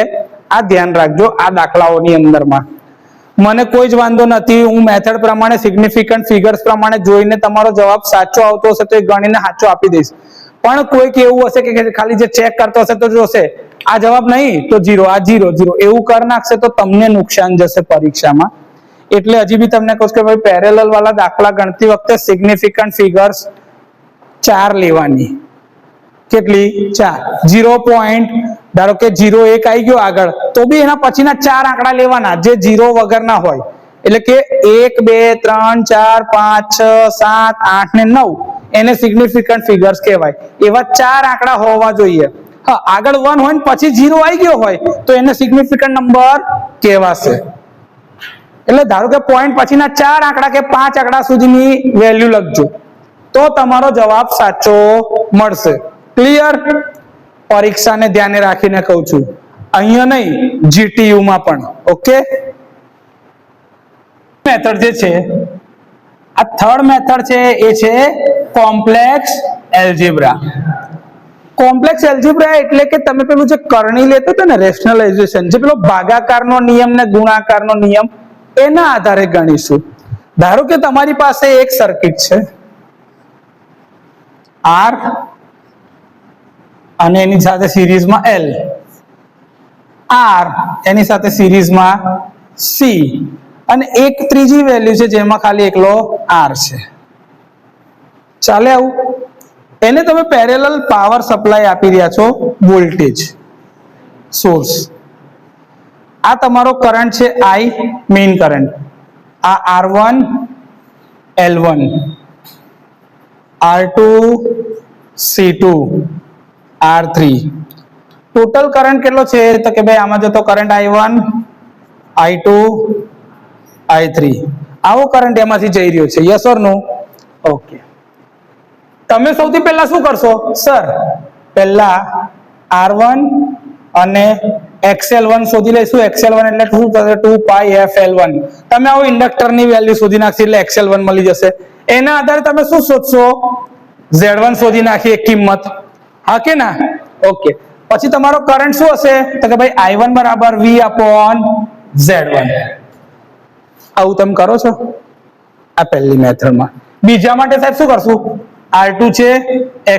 આ ધ્યાન રાખજો આ દાખલાઓની અંદરમાં. મને કોઈ જ વાંધો નથી, હું મેથડ પ્રમાણે સિગ્નિફિકન્ટ ફિગર્સ પ્રમાણે જોઈને તમારો જવાબ સાચો આવતો હશે તો એ ગણીને સાચો આપી દઈશ. પણ કોઈક એવું હશે કે ખાલી જે ચેક કરતો હશે તો જોશે આ જવાબ નહીં તો 0, આ 0 0 એવું કરી નાખશે તો તમને નુકસાન જશે પરીક્ષામાં. એટલે હજી બી તમને કહું કે ભાઈ પેરેલલ વાળા દાખલા ગણતી વખતે સિગ્નિફિકન્ટ ફિગર્સ 4 લેવાની. કેટલી? 4. 0. ધારો કે 0 1 આવી ગયો આગળ તો બી એના પછીના 4 આંકડા લેવાના જે 0 વગરના હોય. એટલે કે 1 2 3 4 5 6 7 8 ને 9 એને સિગ્નિફિકન્ટ ફિગર્સ કહેવાય. એવા 4 આંકડા હોવા જોઈએ. હા, આગળ 1 હોય ને પછી 0 આવી ગયો હોય તો એને સિગ્નિફિકન્ટ નંબર કહેવાશે. એટલે ધારો કે પોઈન્ટ પછીના 4 આંકડા કે 5 આંકડા સુધીની વેલ્યુ લખજો તો તમારો જવાબ સાચો મળશે. ક્લિયર? પરીક્ષાને ધ્યાને રાખીને કહું છું, અહીંયા નહીં જીટીયુ માં પણ. ઓકે, મેથડ જે છે આ થર્ડ મેથડ છે એ છે કોમ્પ્લેક્સ એલ્જિબ્રા. કોમ્પ્લેક્સ એલ્જિબ્રા એટલે કે તમે પેલું જે કરણી લેતો હતો ને રેશનલાઇઝેશન, જે પેલો ભાગાકારનો નિયમ ને ગુણાકારનો નિયમ એના આધારે ગણીશું. ધારો કે તમારી પાસે એક સર્કિટ છે R અને એની સાથે સિરીઝમાં L, R એની સાથે સિરીઝમાં C અને એક ત્રીજી વેલ્યુ છે જેમાં ખાલી એકલો R છે. ચાલે આવું? એને તમે પેરેલલ પાવર સપ્લાય આપી રહ્યા છો, વોલ્ટેજ સોર્સ. આ તમારો કરંટ છે I, મેઇન કરંટ. આ R1 L1 R2 C2 R3. Total current કેટલો છે તો કે ભાઈ આમાં જતો કરંટ I1 I2 I3. આવો કરંટ એમાંથી જઈ રહ્યો છે. Yes or no? ઓકે. તમે સૌથી પહેલા શું કરશો? સર પહેલા R1 અને XL1 શોધી લઈશું. XL1 એટલે શું થશે? 2πfL1. તમે આવો ઇન્ડક્ટરની વેલ્યુ શોધી નાખશો એટલે XL1 મળી જશે. એના આધારે તમે શું શોધશો? Z1 શોધી નાખી એક કિંમત. હા કે ના? ઓકે. પછી તમારો કરંટ શું હશે તો કે ભાઈ I1 બરાબર V/Z1. આવું તમે કરો છો આ પહેલી મેથડમાં. બીજા માટે સાહેબ શું કરશું? R2 છે,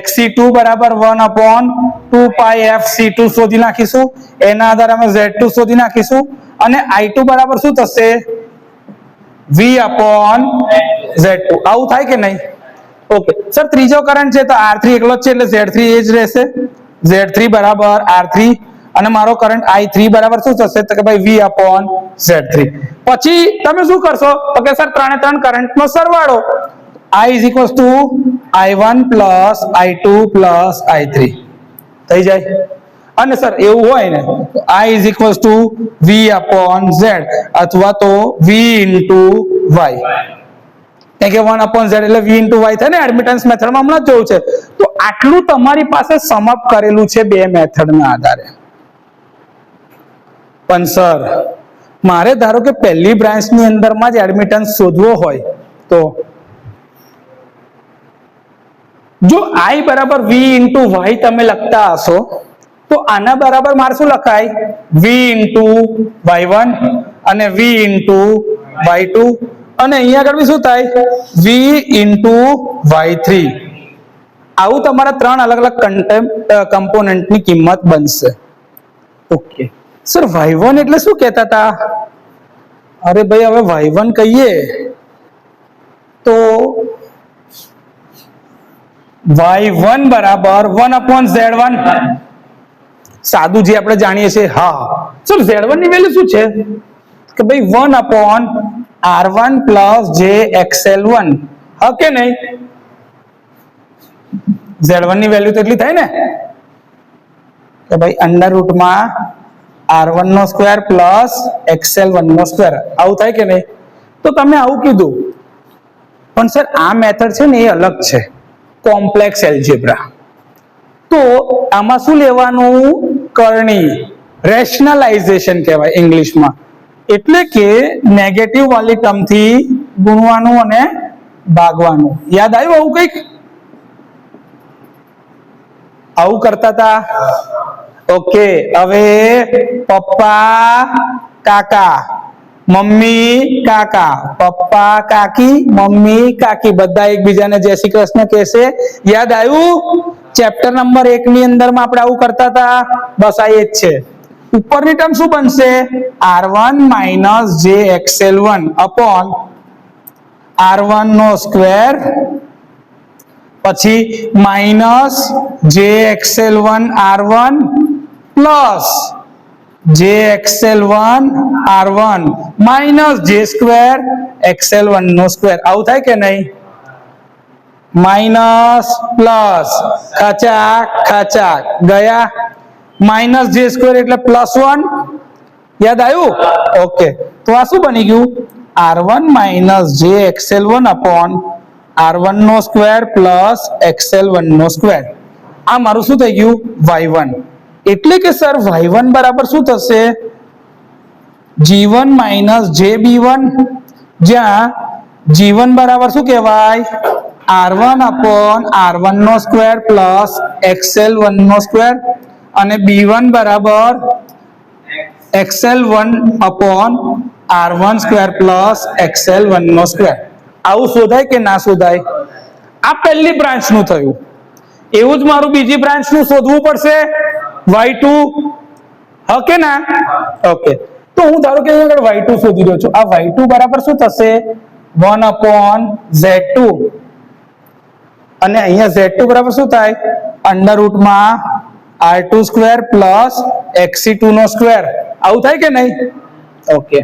XC2 બરાબર 1/2πfC2 શોધી નાખીશું. એના આધારે અમે Z2 શોધી નાખીશું અને I2 બરાબર શું થશે? V/Z2. આવું થાય કે નહીં? ઓકે સર, ત્રીજો કરંટ છે તો R3 એકલો જ છે એટલે Z3 એ જ રહેશે. Z3 બરાબર R3 અને મારો કરંટ I3 બરાબર શું થશે તો કે ભાઈ V/Z3. પછી તમે શું કરશો તો કે સર ત્રણે ત્રણ કરંટનો સરવાળો. I = I1 + I2 + I3 થઈ જાય. અને સર એવું હોય ને તો I = V/Z અથવા તો V/Y. કે 1/Z એટલે V/Y થાય ને એડમિટન્સ મેથડમાં હમણાં જ જોયું છે. તો આટલું તમારી પાસે સમઅપ કરેલું છે બે મેથડના આધારે. પણ સર મારે ધારો કે પહેલી બ્રાન્ચની અંદરમાં જ એડમિટન્સ શોધવો હોય તો જો I બરાબર V/Y તમે લખતા હશો તો આના બરાબર મારે શું લખાય? V/Y1 અને V/Y2 અને અહીંયા આગળ શું થાય? V/Y3. આવું તમારા ત્રણ અલગ અલગ કમ્પોનન્ટની કિંમત બનશે. ઓકે સર, Y1 એટલે શું કહેતા હતા? અરે ભાઈ હવે Y1 કહીએ તો Y1 બરાબર 1/Z1. સાદું જે આપણે જાણીએ છીએ. હા સર, Z1 ની વેલ્યુ શું છે કે ભાઈ 1/R1 + jXL1. હા કે નહીં? Z1 ની વેલ્યુ તો એટલી થાય ને કે ભાઈ √R1² + XL1². આવું થાય કે નહીં? તો તમે આવું કીધું. પણ સર આ મેથડ છે ને એ અલગ છે, કોમ્પ્લેક્સ એલ્જિબ્રા. તો આમાં શું લેવાનું? કરણી, રેશનલાઇઝેશન કહેવાય ઇંગ્લિશમાં. એટલે કે નેગેટિવ વાળી ટર્મથી ગુણવાનું અને ભાગવાનું. યાદ આવ્યું આવું કંઈક? આવું કરતા હતા. ઓકે, હવે પપ્પા કાકા, મમ્મી કાકા, પપ્પા કાકી, મમ્મી કાકી, બધા એકબીજાને જય શ્રી કૃષ્ણ કહેશે. યાદ આવ્યું? ચેપ્ટર નંબર 1 ની અંદરમાં આપણે આવું કરતા હતા. બસ આ એ જ છે. ઉપરની ટર્મ શું બનશે? r1 - jxl1 અપોન r1 નો સ્ક્વેર, પછી minus jxl1 r1 plus jxl1 r1 minus j square xl1 નો સ્ક્વેર. આવું થાય કે નહીં? માઇનસ પ્લસ ખાચાક ખાચાક ગયા, માઇનસ j સ્ક્વેર એટલે +1. યાદ આવ્યું? ઓકે, તો આ શું બની ગયું? r1 - jxl1 અપોન r1 નો સ્ક્વેર પ્લસ xl1 નો સ્ક્વેર. આ મારું શું થઈ ગયું? y1. એટલે કે સર y1 બરાબર શું થશે? g1 - jb1, જ્યાં g1 બરાબર શું કહેવાય? r1 અપોન r1 નો સ્ક્વેર પ્લસ xl1 નો સ્ક્વેર, અને b1 બરાબર xl1 upon r1 square plus xl1 નો સ્ક્વેર. આવું શોધાય કે ના શોધાય? આ પહેલી બ્રાન્ચ નું થયું. એવું જ મારું બીજી બ્રાન્ચ નું શોધવું પડશે, y2. ઓકે ના? ઓકે, તો હું ધારો કે અહીંયા આગળ y2 શોધી રહ્યો છું. આ y2 બરાબર શું થશે? 1 અપોન z2, અને અહીંયા z2 બરાબર શું થાય? અંડર રૂટમાં r2 સ્ક્વેર પ્લસ xc2 નો સ્ક્વેર. આવું થાય કે નહીં? Okay,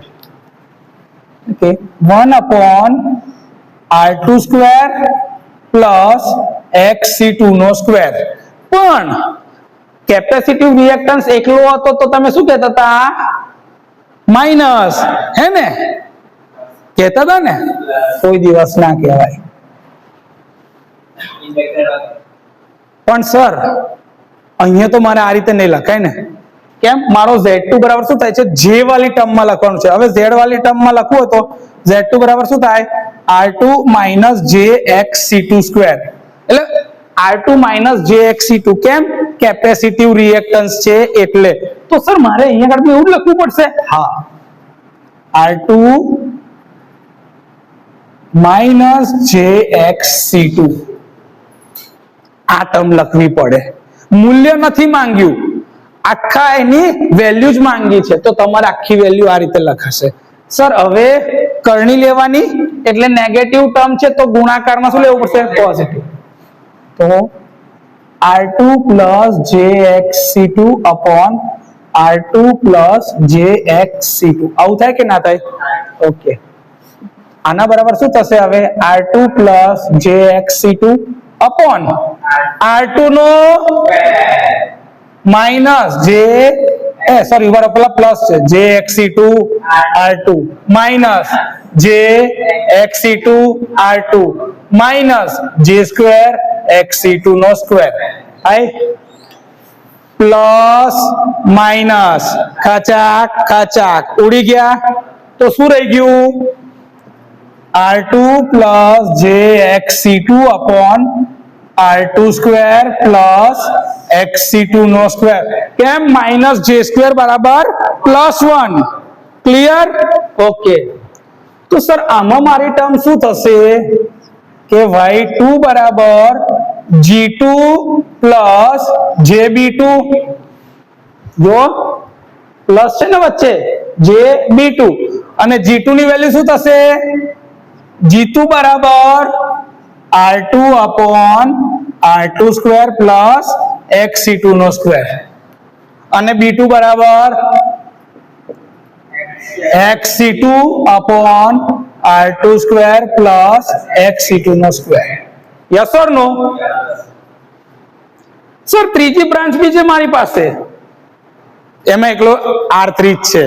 okay, 1 upon r2 square plus xc2 નો સ્ક્વેર. પણ કેપેસિટિવ રિએક્ટન્સ એકલો હતો તો તમે શું કહેતા હતા? માઇનસ, હે ને? કહેતા હતા ને? કોઈ દિવસ ના કહેવાય. પણ સર અહીંયા તો મારે આ રીતે નહીં લખાય ને. કેમ? મારો z2 બરાબર શું થાય છે? j વાળી ટર્મમાં લખવાનું છે. હવે z વાળી ટર્મમાં લખવું હોય તો z2 બરાબર શું થાય? r2 - jxc2 square. એટલે r2 - jxc2. કેમ? કેપેસિટિવ રિએક્ટન્સ છે એટલે. તો સર મારે અહીંયા આગળ એવું લખવું પડશે. હા, r2 - jxc2 આ ટર્મ લખવી પડે. મૂલ્ય નથી માંગ્યું, આખા એની વેલ્યુ જ માંગી છે, તો તમારે આખી વેલ્યુ આ રીતે લખાશે. સર હવે કરણી લેવાની, એટલે નેગેટિવ ટર્મ છે તો ગુણાકારમાં શું લેવું પડશે? પોઝિટિવ. તો r2 + jxc2 upon r2 + jxc2. આવું થાય કે ના થાય? ઓકે, આના બરાબર શું થશે? હવે r2 + jxc2 અપોન r2 નો માઇનસ સોરી પેલા પ્લસ છે, jxc2 r2 minus jxc2 r2 minus j square xc2 નો સ્ક્વેર. આય પ્લસ માઇનસ ખાચાક ખાચાક ઉડી ગયા. તો શું રહી ગયું? r2 + jxc2 upon r2 square plus xc2 નો સ્ક્વેર. કેમ? માઇનસ j સ્ક્વેર બરાબર +1. ક્લિયર? ઓકે, તો સર આમાં મારી ટર્મ શું થશે? કે y2 બરાબર g2 પ્લસ jb2. જો પ્લસ છે ને વચ્ચે, jb2, અને g2 ની વેલ્યુ શું થશે? g2 બરાબર r2 upon r2 square plus xc2 નો સ્ક્વેર, અને b2 બરાબર xc2 upon r2 square plus xc2 નો square. Yes or no? Sir ત્રીજી બ્રાન્ચ બી છે મારી પાસે, એમાં એકલો r3 જ છે,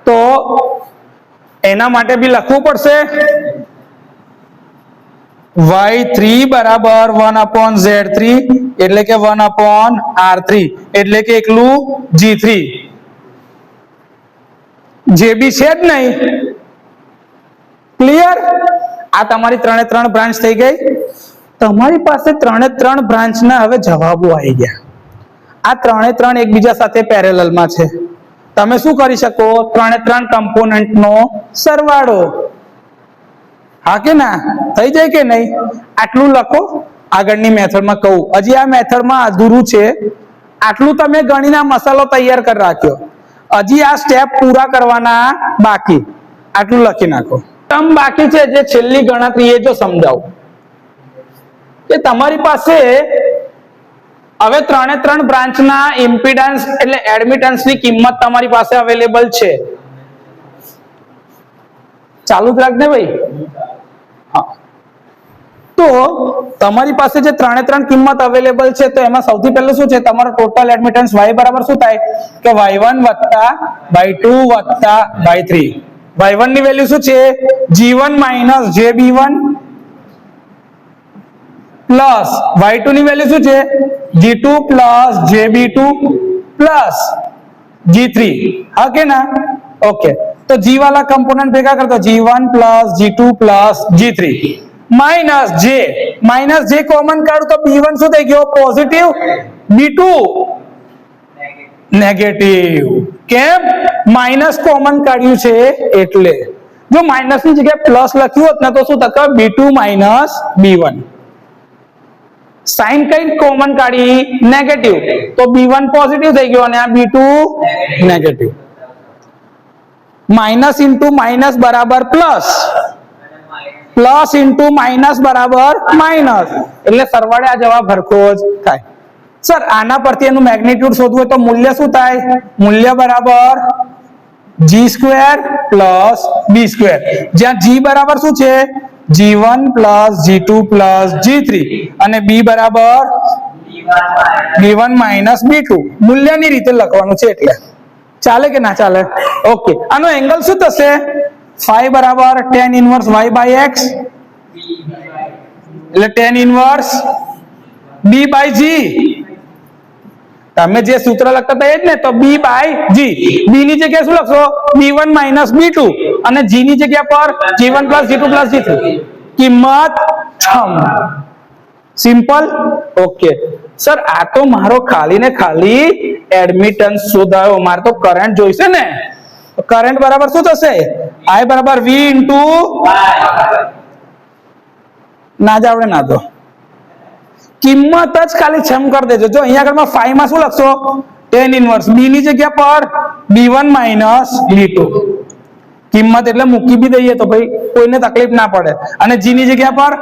તો એના માટે બી લખવું પડશે. y3 બરાબર 1/z3 એટલે કે 1/r3 એટલે કે એકલું g3. jb છે જ નહીં. ક્લિયર? આ તમારી ત્રણે ત્રણ બ્રાન્ચ થઈ ગઈ. તમારી પાસે 3 બ્રાન્ચના હવે જવાબો આવી ગયા. આ 3 એકબીજા સાથે પેરેલલમાં છે. તમે શું કરી શકો? 3 કમ્પોનન્ટનો સરવાળો. હા કે ના? થઈ જાય કે નહીં? આટલું લખો. આગળની મેથડમાં કહું, હજી આ મેથડમાં અધૂરું છે. આટલું તમે ગણીને મસાલો તૈયાર કરી રાખ્યો. હજી આ સ્ટેપ પૂરા કરવાના બાકી. આટલું લખી નાખો. ટર્મ બાકી છે જે છેલ્લી ગણતરી એ જો સમજાવું કે તમારી પાસે હવે 3 બ્રાન્ચના ઇમ્પિડન્સ એટલે એડમિટન્સની કિંમત તમારી પાસે અવેલેબલ છે. ચાલુ જ રાખ ને ભાઈ. હા, તો તમારી પાસે જે 3 કિંમત અવેલેબલ છે, તો એમાં સૌથી પહેલું શું છે? તમારો ટોટલ એડમિટન્સ y બરાબર શું થાય કે y1 વત્તા y2 વત્તા y3. y1 ની વેલ્યુ શું છે? g1 minus jb1 plus y2 ની વેલ્યુ શું છે? g2 plus jb2 plus g3. હા કે ના? ઓકે, તો g વાला कंपोनेंट ભેગા કરતો g1 plus g2 plus g3 minus j common કાઢું તો b1 શું થઈ ગયો? Positive, b2 negative. કેમ? માઇનસ કોમન કાઢ્યું છે એટલે. જો માઇનસ ની જગ્યાએ પ્લસ લખ્યું હોત ને તો શું થતું? b2 minus b1. સાઇન કઈ કોમન કાઢી? નેગેટિવ, તો b1 પોઝિટિવ થઈ ગયો અને આ b2 negative. Minus into minus બરાબર પ્લસ, પ્લસ ઇન્ટુ માઇનસ બરાબર માઇનસ, એટલે સરવાળે આ જવાબ હરખો જ થાય. સર આના પરથી એનું મેગ્નિટ્યુડ શોધવું હોય તો મૂલ્ય શું થાય? મૂલ્ય બરાબર g² પ્લસ b², જ્યાં g બરાબર શું છે? g1 plus g2 plus g3 અને b બરાબર b1 માઇનસ b2. મૂલ્યની રીતે લખવાનું છે એટલે. ચાલે કે ના ચાલે? ઓકે, આનો એંગલ શું થશે? phi બરાબર tan inverse y by x, એટલે tan inverse b by g. તમે જે સૂત્ર લખતા હતા એ જ ને, તો b બાય g. b ની જગ્યાએ શું લખશો? b1 માઇનસ b2 અને g ની જગ્યા પર g1 plus g2 plus g3. કિંમત સિમ્પલ. ઓકે સર, આ તો મારો ખાલી ને ખાલી એડમિટન્સ શોધાયો. મારે તો કરંટ જોઈશે ને. કરંટ બરાબર શું થશે? I બરાબર v ઇન્ટુ, ના જ આવડે ના તો કિંમત જ ખાલી છમ કરી દેજો. જો અહીંયા આગળ phi માં શું લખશો? tan ઇન્વર્સ b ની જગ્યા પર b1 માઇનસ b2. કિંમત એટલે મૂકી બી દઈએ તો ભાઈ કોઈને તકલીફ ના પડે. અને g ની જગ્યા પર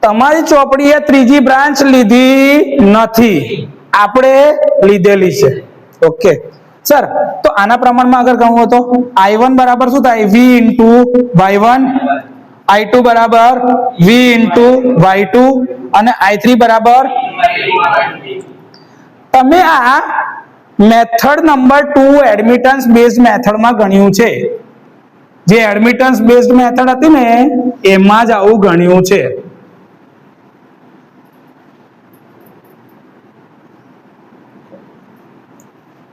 તમારી ચોપડીએ ત્રીજી બ્રાન્ચ લીધી નથી, આપણે લીધેલી છે. ઓકે સર, તો આના પ્રમાણમાં અગર કહું તો i1 બરાબર શું થાય? v ઇન્ટુ y1, i2 બરાબર v ઇન્ટુ y2 અને i3 બરાબર. તમે આ મેથડ નંબર 2 એડમિટન્સ બેઝડ મેથડમાં ગણ્યું છે. જે એડમિટન્સ બેઝડ મેથડ હતી ને એમાં જ આવું ગણ્યું છે.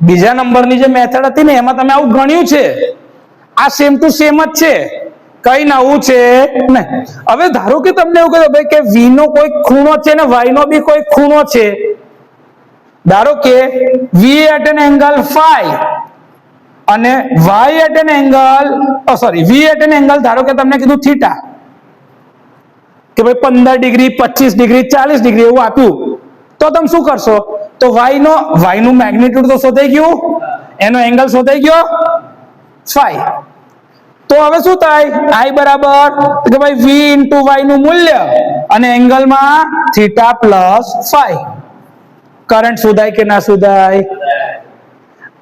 બીજા નંબરની જે મેથડ હતી ને એમાં તમે આવું ગણ્યું છે. આ સેમ ટુ સેમ જ છે, કઈ નવું છે ને. હવે ધારો કે તમને એવું કહ્યું ભાઈ કે v નો કોઈ ખૂણો છે ને y નો બી કોઈ ખૂણો છે. ધારો કે v at an angle phi અને y at an angle v at an angle ધારો કે તમને કીધું થીટા, કે ભાઈ 15 ડિગ્રી 25 ડિગ્રી 40 ડિગ્રી એવું આપ્યું, તો તમે શું કરશો? તો y નું મેગ્નિટ્યુડ તો શોધાઈ ગયું, એનો એંગલ શોધાઈ ગયો phi. તો હવે શું થાય? I બરાબર કે ભાઈ v ઇન્ટુ y નું મૂલ્ય અને એંગલમાં થીટા પ્લસ phi. કરંટ શોધાય કે ના શોધાય?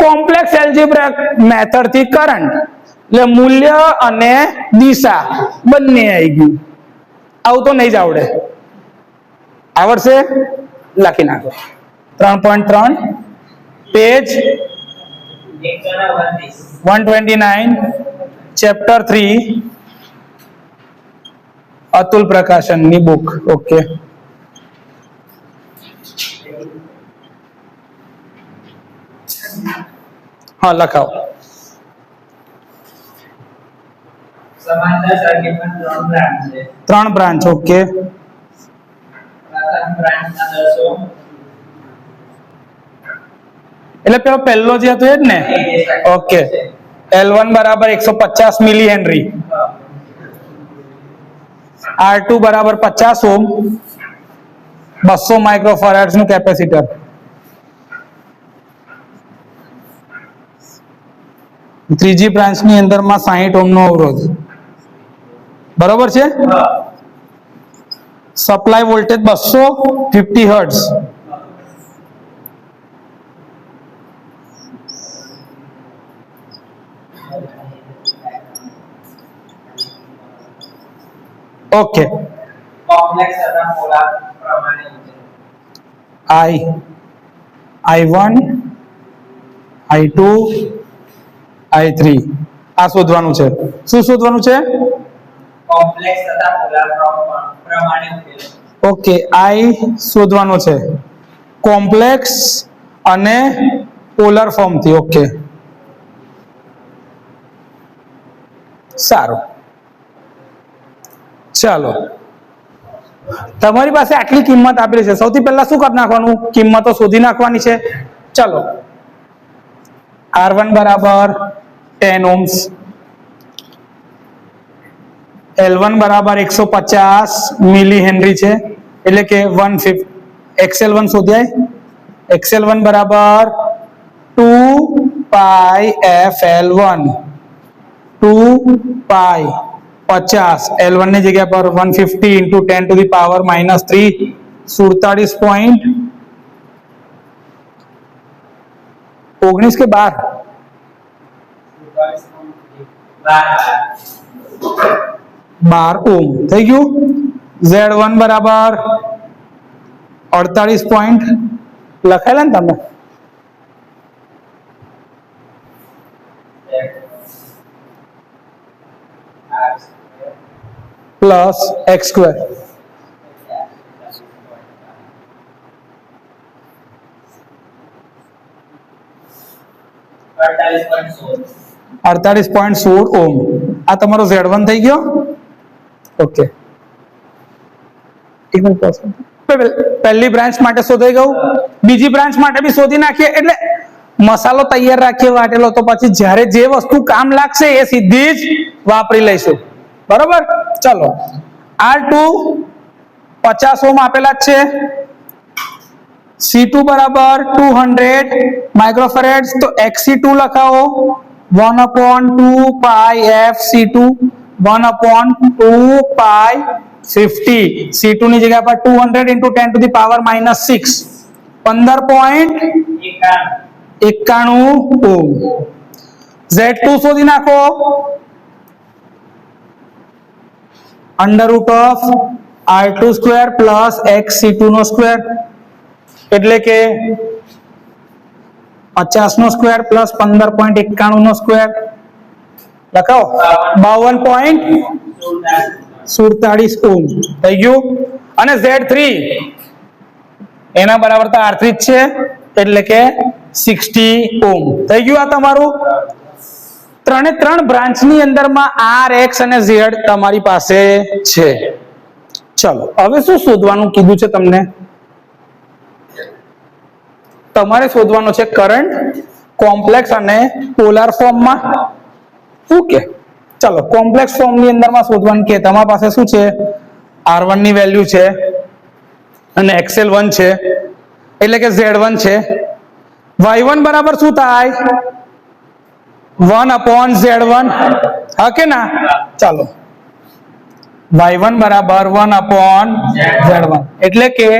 કોમ્પ્લેક્સ એલ્જિબ્રા મેથડ થી કરંટ એટલે મૂલ્ય અને દિશા બંને આવી ગયું. આવું તો નહીં જ આવડે. આવડશે? લખી નાખો. 3.3 પેજ 129 ચેપ્ટર 3 અતુલ પ્રકાશનની બુક. ઓકે, હા લખાવો. સમાંતર સર્કિટમાં 3 બ્રાન્ચ છે. 3 બ્રાન્ચ. ઓકે, પ્રથમ બ્રાન્ચના 10 ઓહ્મ એટલે પેલો પહેલો જે હતો એ જ ને. ઓકે, L1 બરાબર 150 મિલી હેનરી, R2 બરાબર 50 ઓહમ, 200 માઇક્રોફેરાડ્સ નું કેપેસિટર. ત્રીજી બ્રાન્ચ ની અંદરમાં 60 ઓહમ નો અવરોધ. બરોબર છે. Supply voltage 250 hertz. Okay, complex તથા પોલાર પ્રમાણે ઉકેલો. I1, I2, I3 આ શોધવાનું છે. શું શોધવાનું છે? કોમ્પ્લેક્સ તથા પોલાર પ્રમાણે ઉકેલો. ઓકે, I શોધવાનો છે કોમ્પ્લેક્સ અને પોલર ફોર્મથી. ઓકે, સારું. ચાલો, તમારી પાસે આટલી કિંમત આપેલી છે. સૌથી પહેલા શું કરી નાખવાનું? કિંમતો શોધી નાખવાની છે. ચાલો, R1 બરાબર 10 ohms, L1 બરાબર 150 મિલી હેનરી છે, એટલે કે 150. XL1 શોધાય. XL1 બરાબર 2 પાઈ FL1, 2 પાઈ 50, L1 ની જગ્યા પર 150 into 10 to the power minus 3, 47.19 કે 12 ઓહમ થઈ ગયું. Z1 બરાબર 48 પોઈન્ટ લખાયેલા ને તમે? Plus x square. અડતાલીસ પોઈન્ટ 16 ઓહમ. આ તમારો Z1 થઈ ગયો. ઓકે, પહેલી બ્રાન્ચ માટે શોધાઈ ગયું. બીજી બ્રાન્ચ માટે બી શોધી નાખીએ. એટલે મસાલો તૈયાર રાખીએ વાટેલો, તો પછી જ્યારે જે વસ્તુ કામ લાગશે એ સીધી જ વાપરી લઈશું. બરોબર. ચલો, R2 50 ઓહમ આપેલા જ છે, C2 બરાબર 200 માઇક્રોફેરેડ્સ, તો XC2 લખાવો 1/2 પાઈ FC2, 1/2 પાઈ 50. C2 ની જગ્યા પર 200 into 10 to the power minus 6, 15.91 ohm. Z2 શોધી નાખો. √ of R2 square plus XC2 નો સ્ક્વેર, એટલે કે 50 નો સ્ક્વેર પ્લસ 15.91 નો સ્ક્વેર. લખાવો 52.47 ઓહમ થઈ ગયું. અને Z3 એના બરાબર તો R3 જ છે, એટલે કે 60 ઓહમ થઈ ગયું. આ તમારું 3 બ્રાન્ચ ની અંદરમાં R, X અને Z તમારી પાસે છે. ચલો, હવે શું શોધવાનું કીધું છે તમને? તમારે શોધવાનો છે કરંટ કોમ્પ્લેક્સ અને પોલાર ફોર્મમાં. ઓકે, ચલો, કોમ્પ્લેક્સ ફોર્મ ની અંદરમાં શોધવાનું કે તમારી પાસે શું છે? R1 ની વેલ્યુ છે અને XL1 છે, એટલે કે Z1 છે. Y1 બરાબર શું થાય? 1/Z1. હા કે ના? ચાલો, Y1 બરાબર 1/Z1, એટલે કે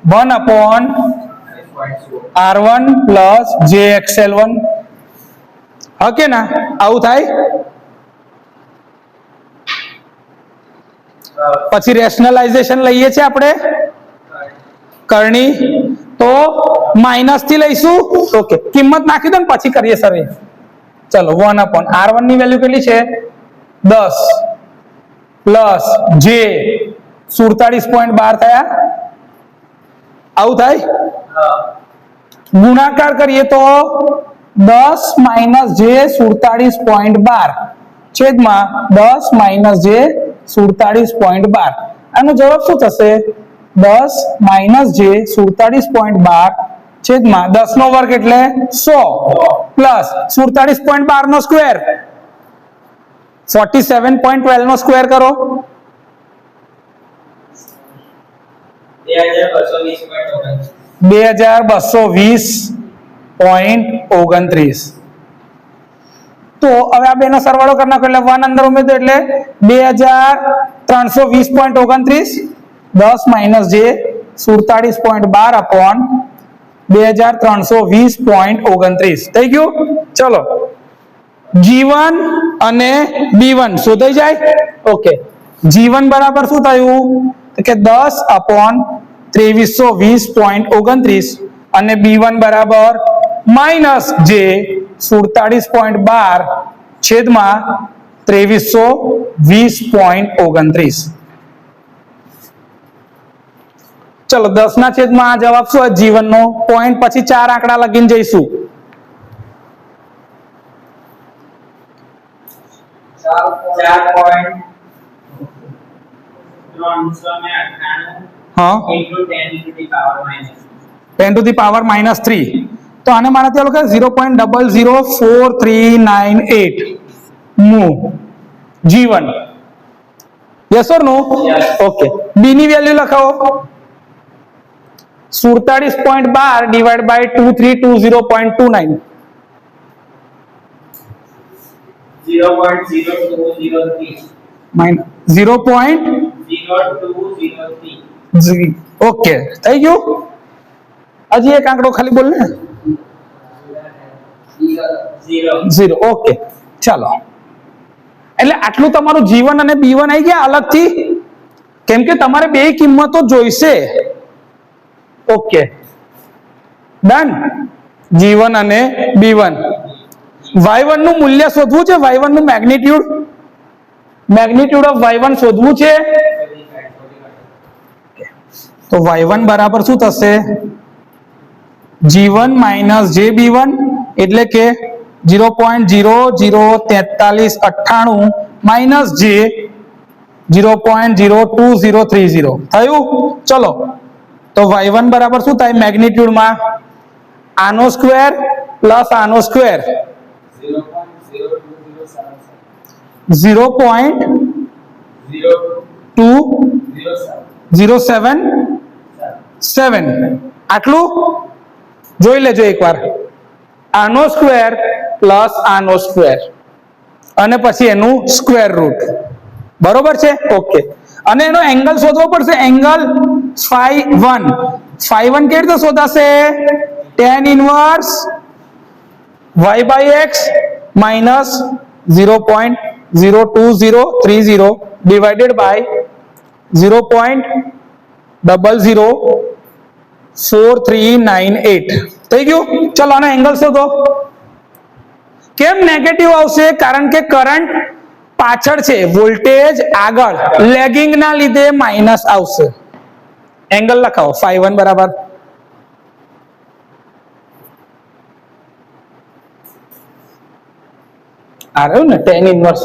1/R1 પ્લસ JXL1. હા કે ના? આવું થાય. પછી રેશનલાઇઝેશન લઈએ છીએ આપણે કરણી, તો માઇનસ થી લઈશું. ઓકે, કિંમત નાખી દો ને પછી કરીએ સર. ચલો, 1/R1 ની વેલ્યુ કેટલી છે? 10 પ્લસ J 47.12 થયા. આવું થાય. ગુણાકાર કરીએ તો 10 - J 47.12, છેદમાં 10 માઇનસ જે 47.12. આનો જવાબ શું થશે? 10 માઇનસ જે 47.12 છેદમાં 10 નો વર્ગ એટલે 100 પ્લસ 47.12 નો સ્ક્વેર 47.12 નો સ્ક્વેર કરો 2220.29. તો હવે આ બેનો સરવાળો કરી નાખો એટલે 1 અંદર ઉમેરો એટલે 2320.29. 10 માઇનસ જે 47.12 અપોન 2320.29 થઈ ગયું. ચલો G1 અને B1 શોધાઈ જાય. ઓકે, G1 બરાબર શું થયું કે 10 અપોન 2320.29 અને B1 બરાબર માઇનસ જે 47.12 છેદમાં 2320.29. ચલો 10 ના છેદમાં આ જવાબ શું G1 નો પોઈન્ટ પછી 4 આંકડા લગીને જઈશું. 4.398 હા into 10 to the power minus 10 to the power minus 3. તો આને મારા ત્યાં લખે 0.004398 mu G1. Yes or no? Yes. Okay, B ની વેલ્યુ લખાવો 47.12 ડિવાઇડ બાય 2320.29 0.0203 માઇનસ 0.0 0203 ઓકે થઈ ગયું. હજી એક આંકડો ખાલી બોલ ને 0. ઓકે ચાલો, એટલે આટલું તમારું G1 અને B1 આવી ગયા અલગથી, કેમ કે તમારે બે કિંમતો જોઈશે. Okay done. G1 અને B1. y1 નું મૂલ્ય શોધવું છે, y1 નું મેગ્નીટ્યુડ ઓફ y1 શોધવું છે. તો y1 બરાબર શું થશે? G1 માઇનસ JB1 એટલે કે 0.004398 માઇનસ જે 0.02030 થયું. ચલો તો y1 બરાબર શું થાય મેગ્નીટ્યુડમાં? આનો સ્ક્વેર પ્લસ આનો સ્ક્વેર 0.2077 આટલું જોઈ લેજો એકવાર. આનો સ્ક્વેર પ્લસ આનો સ્ક્વેર અને પછી એનું સ્ક્વેર રૂટ. બરોબર છે? ઓકે, અને એનો એંગલ શોધવો પડશે. એંગલ φ1 કેવી રીતે શોધાશે? tan inverse y by x minus 0.02030 divided by 0.004398 થઈ ગયું. ચલો આનો એંગલ શોધો. કેમ નેગેટિવ આવશે? કારણ કે કરંટ પાછળ છે, વોલ્ટેજ આગળ, લેગિંગ ના લીધે માઇનસ આવશે. એંગલ લખાવો φ1 બરાબર આ રહ્યું ને tan ઇનવર્સ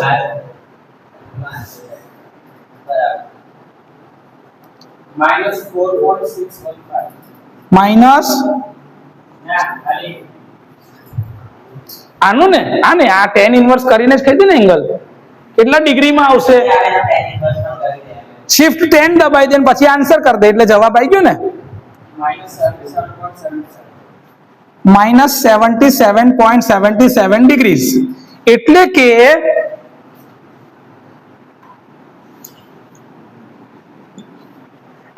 minus 4.615 માઇનસ આનું ને આ tan ઇનવર્સ કરીને જ કહી દે ને એંગલ કેટલા ડિગ્રીમાં આવશે. શિફ્ટ 10 દબાઈ દે પછી આન્સર કરી દે એટલે જવાબ આવી ગયો ને. -77.77 ડિગ્રીઝ. એટલે કે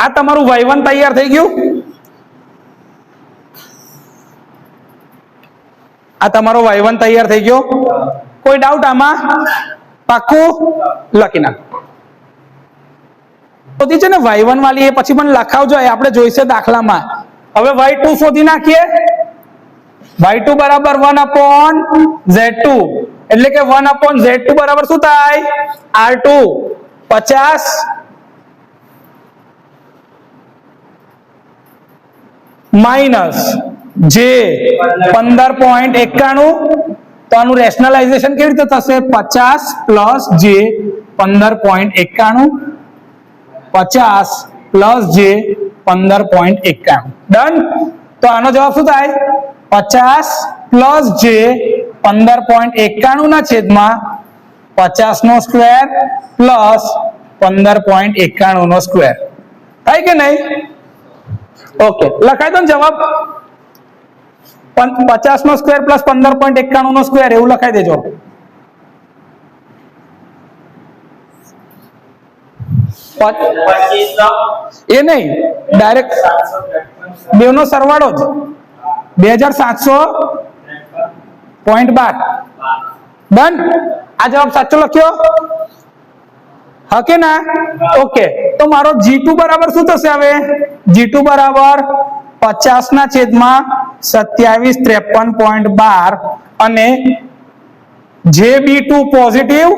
આ તમારું y1 તૈયાર થઈ ગયું. આ તમારો y1 તૈયાર થઈ ગયો. કોઈ ડાઉટ આમાં? પાક્કું લખી નાખો. શોધી છે ને y1 વાળી, એ પછી પણ લખાવજો, એ આપણે જોઈશે દાખલામાં. હવે y2 શોધી નાખીએ. y2 બરાબર 1/z2 એટલે કે 1/z2 બરાબર શું થાય? r2 50 માઇનસ જે 15.91 તો આનું રેશનલાઇઝેશન કેવી રીતે થશે? 50 પ્લસ જે 15.91, 50 પ્લસ જે 15.91. ડન. તો આનો જવાબ શું થાય? 50 પ્લસ જે 15.91 ના છેદમાં 50 નો સ્ક્વેર પ્લસ 15.91 નો સ્ક્વેર. થાય કે નહીં? ઓકે, લખાય દો ને જવાબ. 50 નો સ્ક્વેર પ્લસ 15.91 નો સ્ક્વેર એવું લખાઈ દેજો. એ નહીં, ડાયરેક્ટ બેનો સરવાળો જ 2700.12. ડન. આ જવાબ સાચો લખ્યો? હા કે ના? ઓકે, તો મારો G2 બરાબર શું થશે હવે? G2 બરાબર 50 ના છેદમાં 2753.12 અને JB2 પોઝિટિવ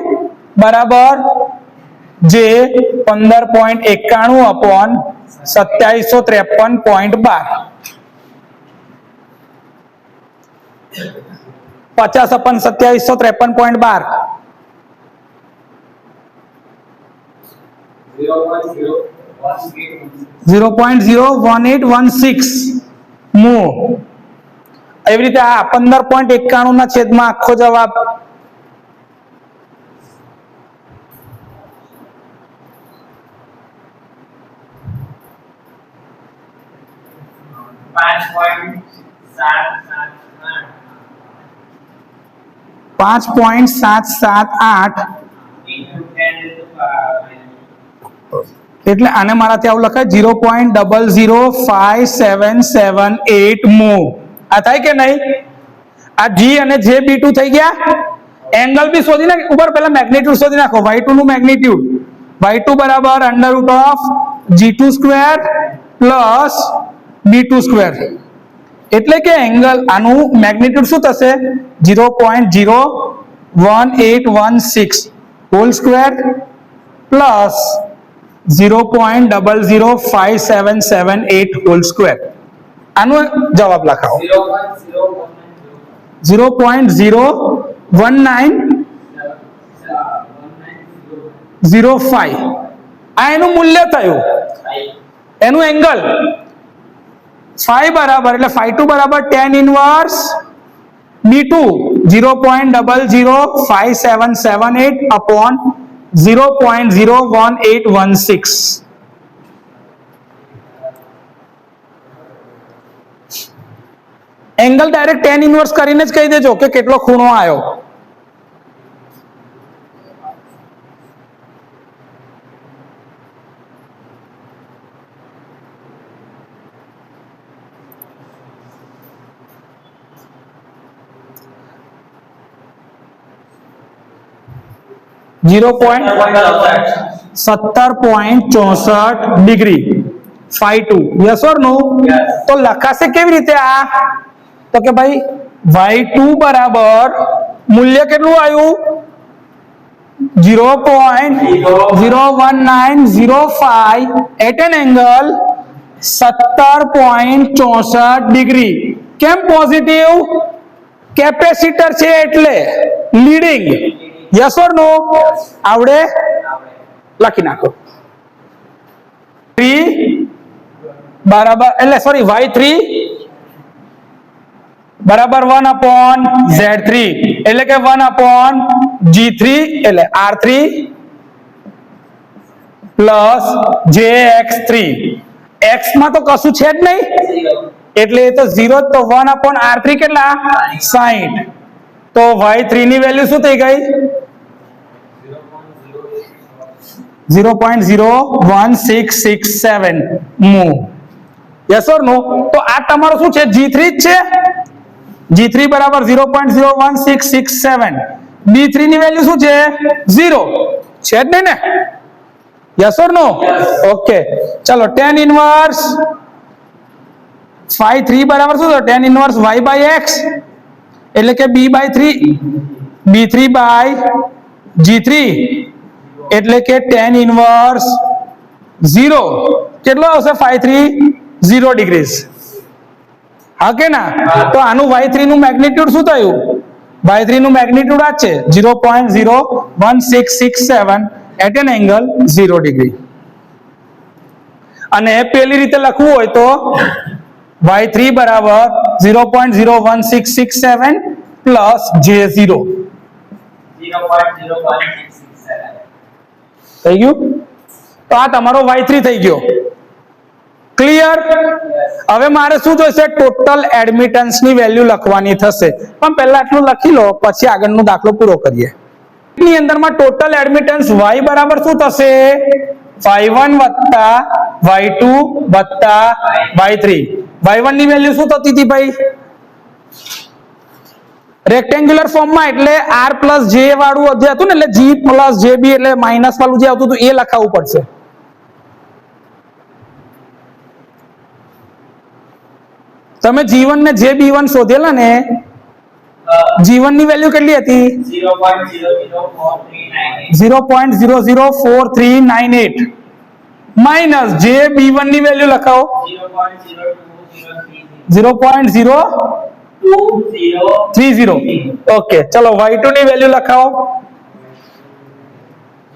બરાબર જે 15.91 અપોન 2753.12. 50 અપન 2753.12 0.01816 mho. એવી રીતે આ 15.91 ના છેદમાં આખો જવાબ 5.778 એટલે આને મારાથી આવું લખાય 0.005778 mho. આ થાય કે નહીં? આ G અને JB2 થઈ ગયા. એંગલ બી શોધી નાખ. ઉપર પહેલા મેગ્નીટ્યુડ શોધી નાખો. y2 નું મેગ્નીટ્યુડ y2 બરાબર under root of G2 square plus B2 square. એટલે કે એંગલ આનું મેગ્નીટ્યુડ શું થશે? 0.01816 whole square plus 0.005778 whole square. આનો જવાબ લખાવો 0.01905. આ એનું મૂલ્ય થયું, એનું એંગલ phi બરાબર એટલે phi2 બરાબર tan inverse B2 0.005778 upon 0.01816. Angle direct tan inverse કરીને જ કહી દેજો કે કેટલો ખૂણો આવ્યો. $17.64 phi2. યસ ઓર નો? તો લખાશે કેવી રીતે આ? તો કે ભાઈ y2 બરાબર મૂલ્ય કેટલું આવ્યું? 0.01905 એટ એન એંગલ 17.64 કેમ પોઝિટિવ? કેપેસિટર છે એટલે લીડિંગ. યસ ઓર નો? આવડે? લખી નાખો. 3 બરાબર એટલે સોરી y3 બરાબર 1 upon z3 એટલે કે 1 upon g3 એટલે r3 પ્લસ jx3. x માં તો કશું છે જ નહીં એટલે એ તો 0. તો 1 upon r3 કેટલા? 60. તો y3 ની વેલ્યુ શું થઈ ગઈ? 0.01667 mho. યસ ઓર નો? તો આ તમારો શું છે? G3 જ છે. G3 બરાબર 0.01667. B3 ની વેલ્યુ શું છે? 0 છે જ નહીં ને? Yes or no? ઓકે, ચલો tan ઇનવર્સ phi3 બરાબર શું છે? tan inverse y by x એટલે કે b/3 b3 by g3 એટલે કે tan ઇનવર્સ 0 કેટલો આવશે? phi3 0 degree. હા કે ના? તો આનું y3 નું મેગ્નીટ્યુડ શું થયું? y3 નું મેગ્નિટ્યુડ આ છે 0.01667 એટ એન એંગલ 0 ડિગ્રી. અને પેલી રીતે લખવું હોય તો y3 બરાબર 0.01667 પ્લસ j0 0.01667. થઈ ગયું. તો આ તમારો y3 થઈ ગયો. ક્લિયર. હવે મારે શું જોઈશે? ટોટલ એડમિટન્સ ની વેલ્યુ લખવાની થશે, પણ પહેલા આટલું લખી લો પછી આગળનો દાખલો પૂરો કરીએ. ની અંદરમાં ટોટલ એડમિટન્સ y બરાબર શું થશે? y1 વત્તા y2 વત્તા y3. y1 ની વેલ્યુ શું થતી હતી ભાઈ? રેક્ટેન્ગ્યુલર ફોર્મમાં એટલે r પ્લસ j વાળું જે હતું ને, એટલે g પ્લસ jb એટલે માઇનસ વાળું જે આવતું હતું એ લખાવવું પડશે. તમે g1 ને jb1 શોધેલા ને, g1 ની વેલ્યુ કેટલી હતી? 0.00438 માઇનસ jb1 ની વેલ્યુ લખાવો 0.02030. ઓકે, ચલો y2 ની વેલ્યુ લખાવો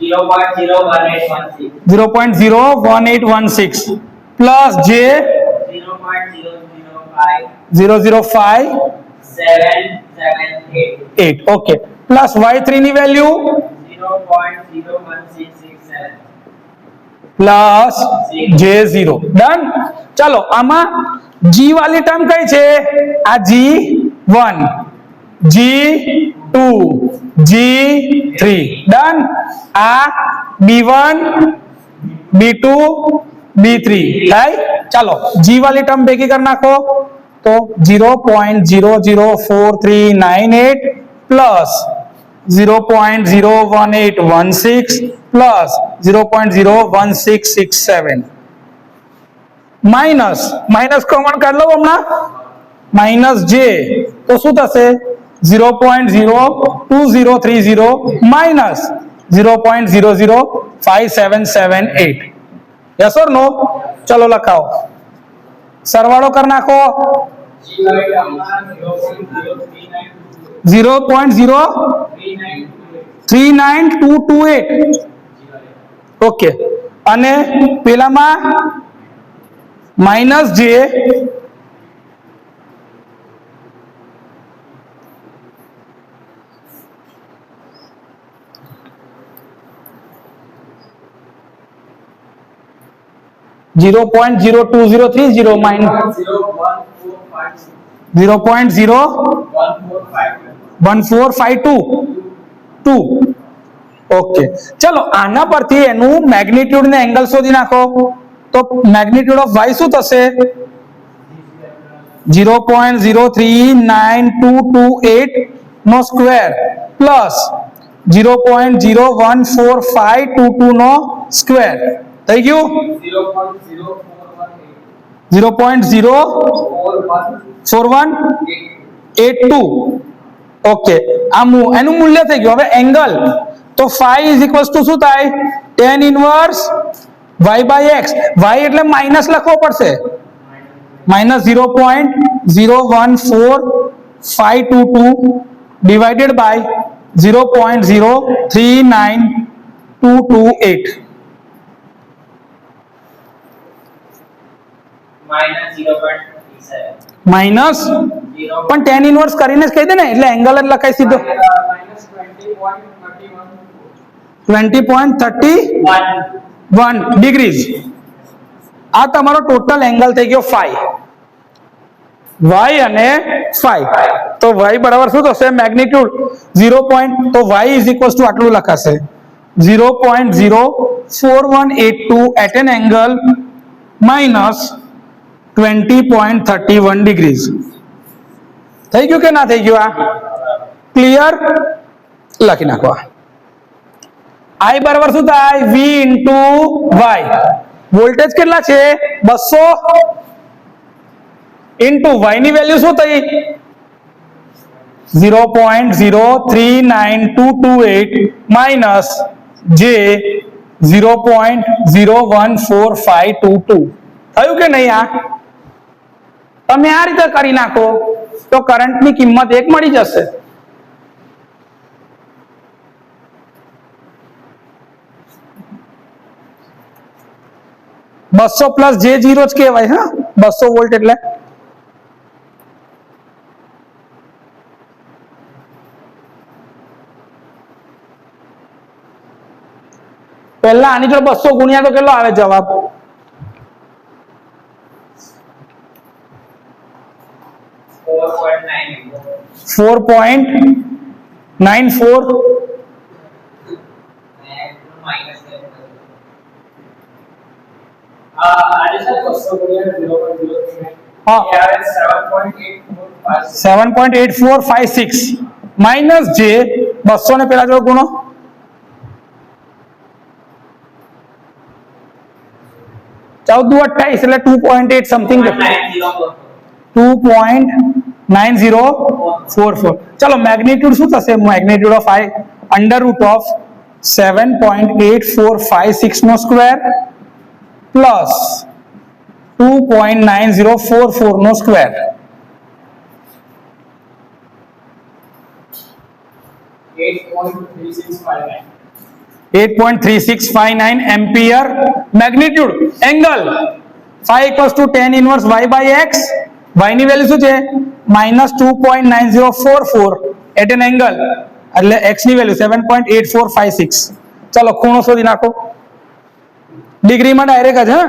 0.01816 plus j 0.05778. Okay, plus y3 ની વેલ્યુ 0.01667. Plus j0. ડન. ચલો આમાં g વાળી ટર્મ કઈ છે? આ g1 g2 g3. ડન. આ b1 b2 b3 થાય. ચાલો g વાળી ટર્મ ભેગી કરી નાખો તો 0.00438 પ્લસ 0.01816 પ્લસ 0.01667 માઇનસ કોમન કાઢ લો હમણાં, માઇનસ j તો શું થશે? 0.02030 માઇનસ 0.0057778. યસ ઓર નો? ચલો લખાવો, સરવાળો કરી નાખો 0.03928. ઓકે, અને પેલામાં માઇનસ j 0.02030 minus 0.01452. ઓકે, ચલો આના પરથી એનું મેગ્નિટ્યુડ ને એંગલ શોધી નાખો તો મેગ્નિટ્યુડ ઓફ y શું થશે? 0.03928 નો સ્ક્વેર પ્લસ 0.01452 નો સ્ક્વેર. થઈ ગયું? 0.04182. ઓકે, એનું મૂલ્ય થઈ ગયું. હવે એંગલ તો phi ઇઝ ઇક્વલ્સ ટુ શું થાય? tan inverse y by x. y એટલે માઇનસ લખવો પડશે, માઇનસ 0.014522 ડિવાઇડેડ બાય 0.03928 માઇનસ, પણ tan ઇનવર્સ કરીને જ કહી દે ને, એટલે એંગલ જ લખાય સીધો 20.31 ડિગ્રીઝ. આ તમારો ટોટલ એંગલ થઈ ગયો phi. y અને phi તો y બરાબર શું થશે? મેગ્નિટ્યુડ 0. તો y ઇઝ ઇક્વલ્સ ટુ આટલું લખાશે 0.04182 at an angle minus 20.31 degrees. થઈ ગયું કે ના થઈ ગયું? આ ક્લિયર? લખી નાખો. I બરાબર શું થાય? v into y. વોલ્ટેજ કેટલા છે? 200 ઇન્ટુ y ની વેલ્યુ શું થઈ? 0.03928 માઇનસ j 0.01452. થયું કે નહીં? આ તમે આ રીતે કરી નાખો તો કરંટની કિંમત 1 મળી જશે. 200 પ્લસ J0 જ કહેવાય, હા 200 વોલ્ટ એટલે પહેલા આની જોડે 200 ગુણ્યા તો કેટલો આવે જવાબ? 4.94 हाँ 7.8456 माइनस J 200 ने पेला जोड़ गुणो 14 એટલે 2.8 સમથિંગ 2.9044 ચલો મેગ્નીટ્યુડ શું થશે? Magnitude of I under root of 7.8456 નો સ્ક્વેર પ્લસ 2.9044 નો square. 8.3659 ampere magnitude angle phi equals to tan inverse y by x y ની વેલ્યુ શું છે -2.9044 at an angle એટલે x ની વેલ્યુ 7.8456 ચલો ખૂણો શોધી નાખો ડિગ્રી માં ડાયરેક્ટ જ હા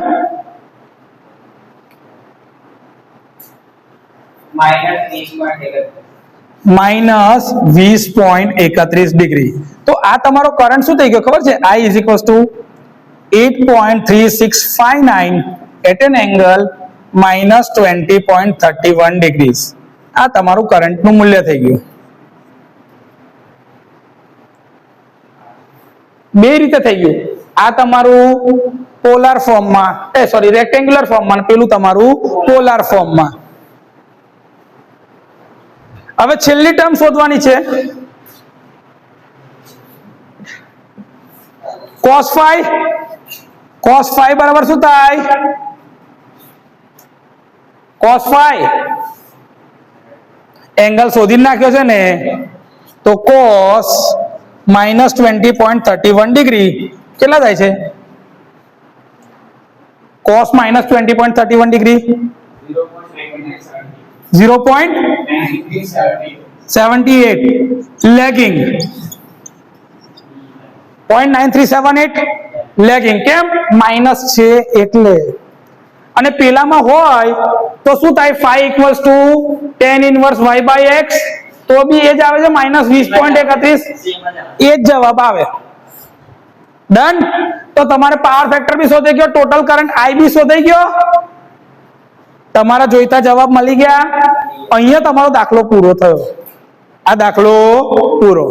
-20.31 ડિગ્રી તો આ તમારો કરંટ શું થઈ ગયો ખબર છે I is equals to 8.3659 at an angle -20.31 degrees આ તમારું કરંટ નું મૂલ્ય થઈ ગયું. બે રીતે થઈ ગયું આ તમારું પોલાર ફોર્મમાં સોરી રેક્ટેન્ગ્યુલર ફોર્મમાં પેલું તમારું પોલાર ફોર્મમાં. હવે છેલ્લી ટર્મ શોધવાની છે cos phi બરાબર શું થાય cos phi એંગલ શોધી નાખ્યો છે ને તો cos -20.31 ડિગ્રી કેટલા થાય છે cos -20.31 ડિગ્રી 0.78 લેગિંગ 0.9378 લેગિંગ કેમ માઇનસ છે એટલે અને પેલામાં હોય તો શું થાય phi equals to tan inverse y by x તો બી એ જ આવે છે -20.31 એ જ જવાબ આવે. ડન. તો તમારે પાવર ફેક્ટર બી શોધી ગયો ટોટલ કરંટ I બી શોધી ગયો તમારા જોઈતા જવાબ મળી ગયા. અહીંયા તમારો દાખલો પૂરો થયો. આ દાખલો પૂરો.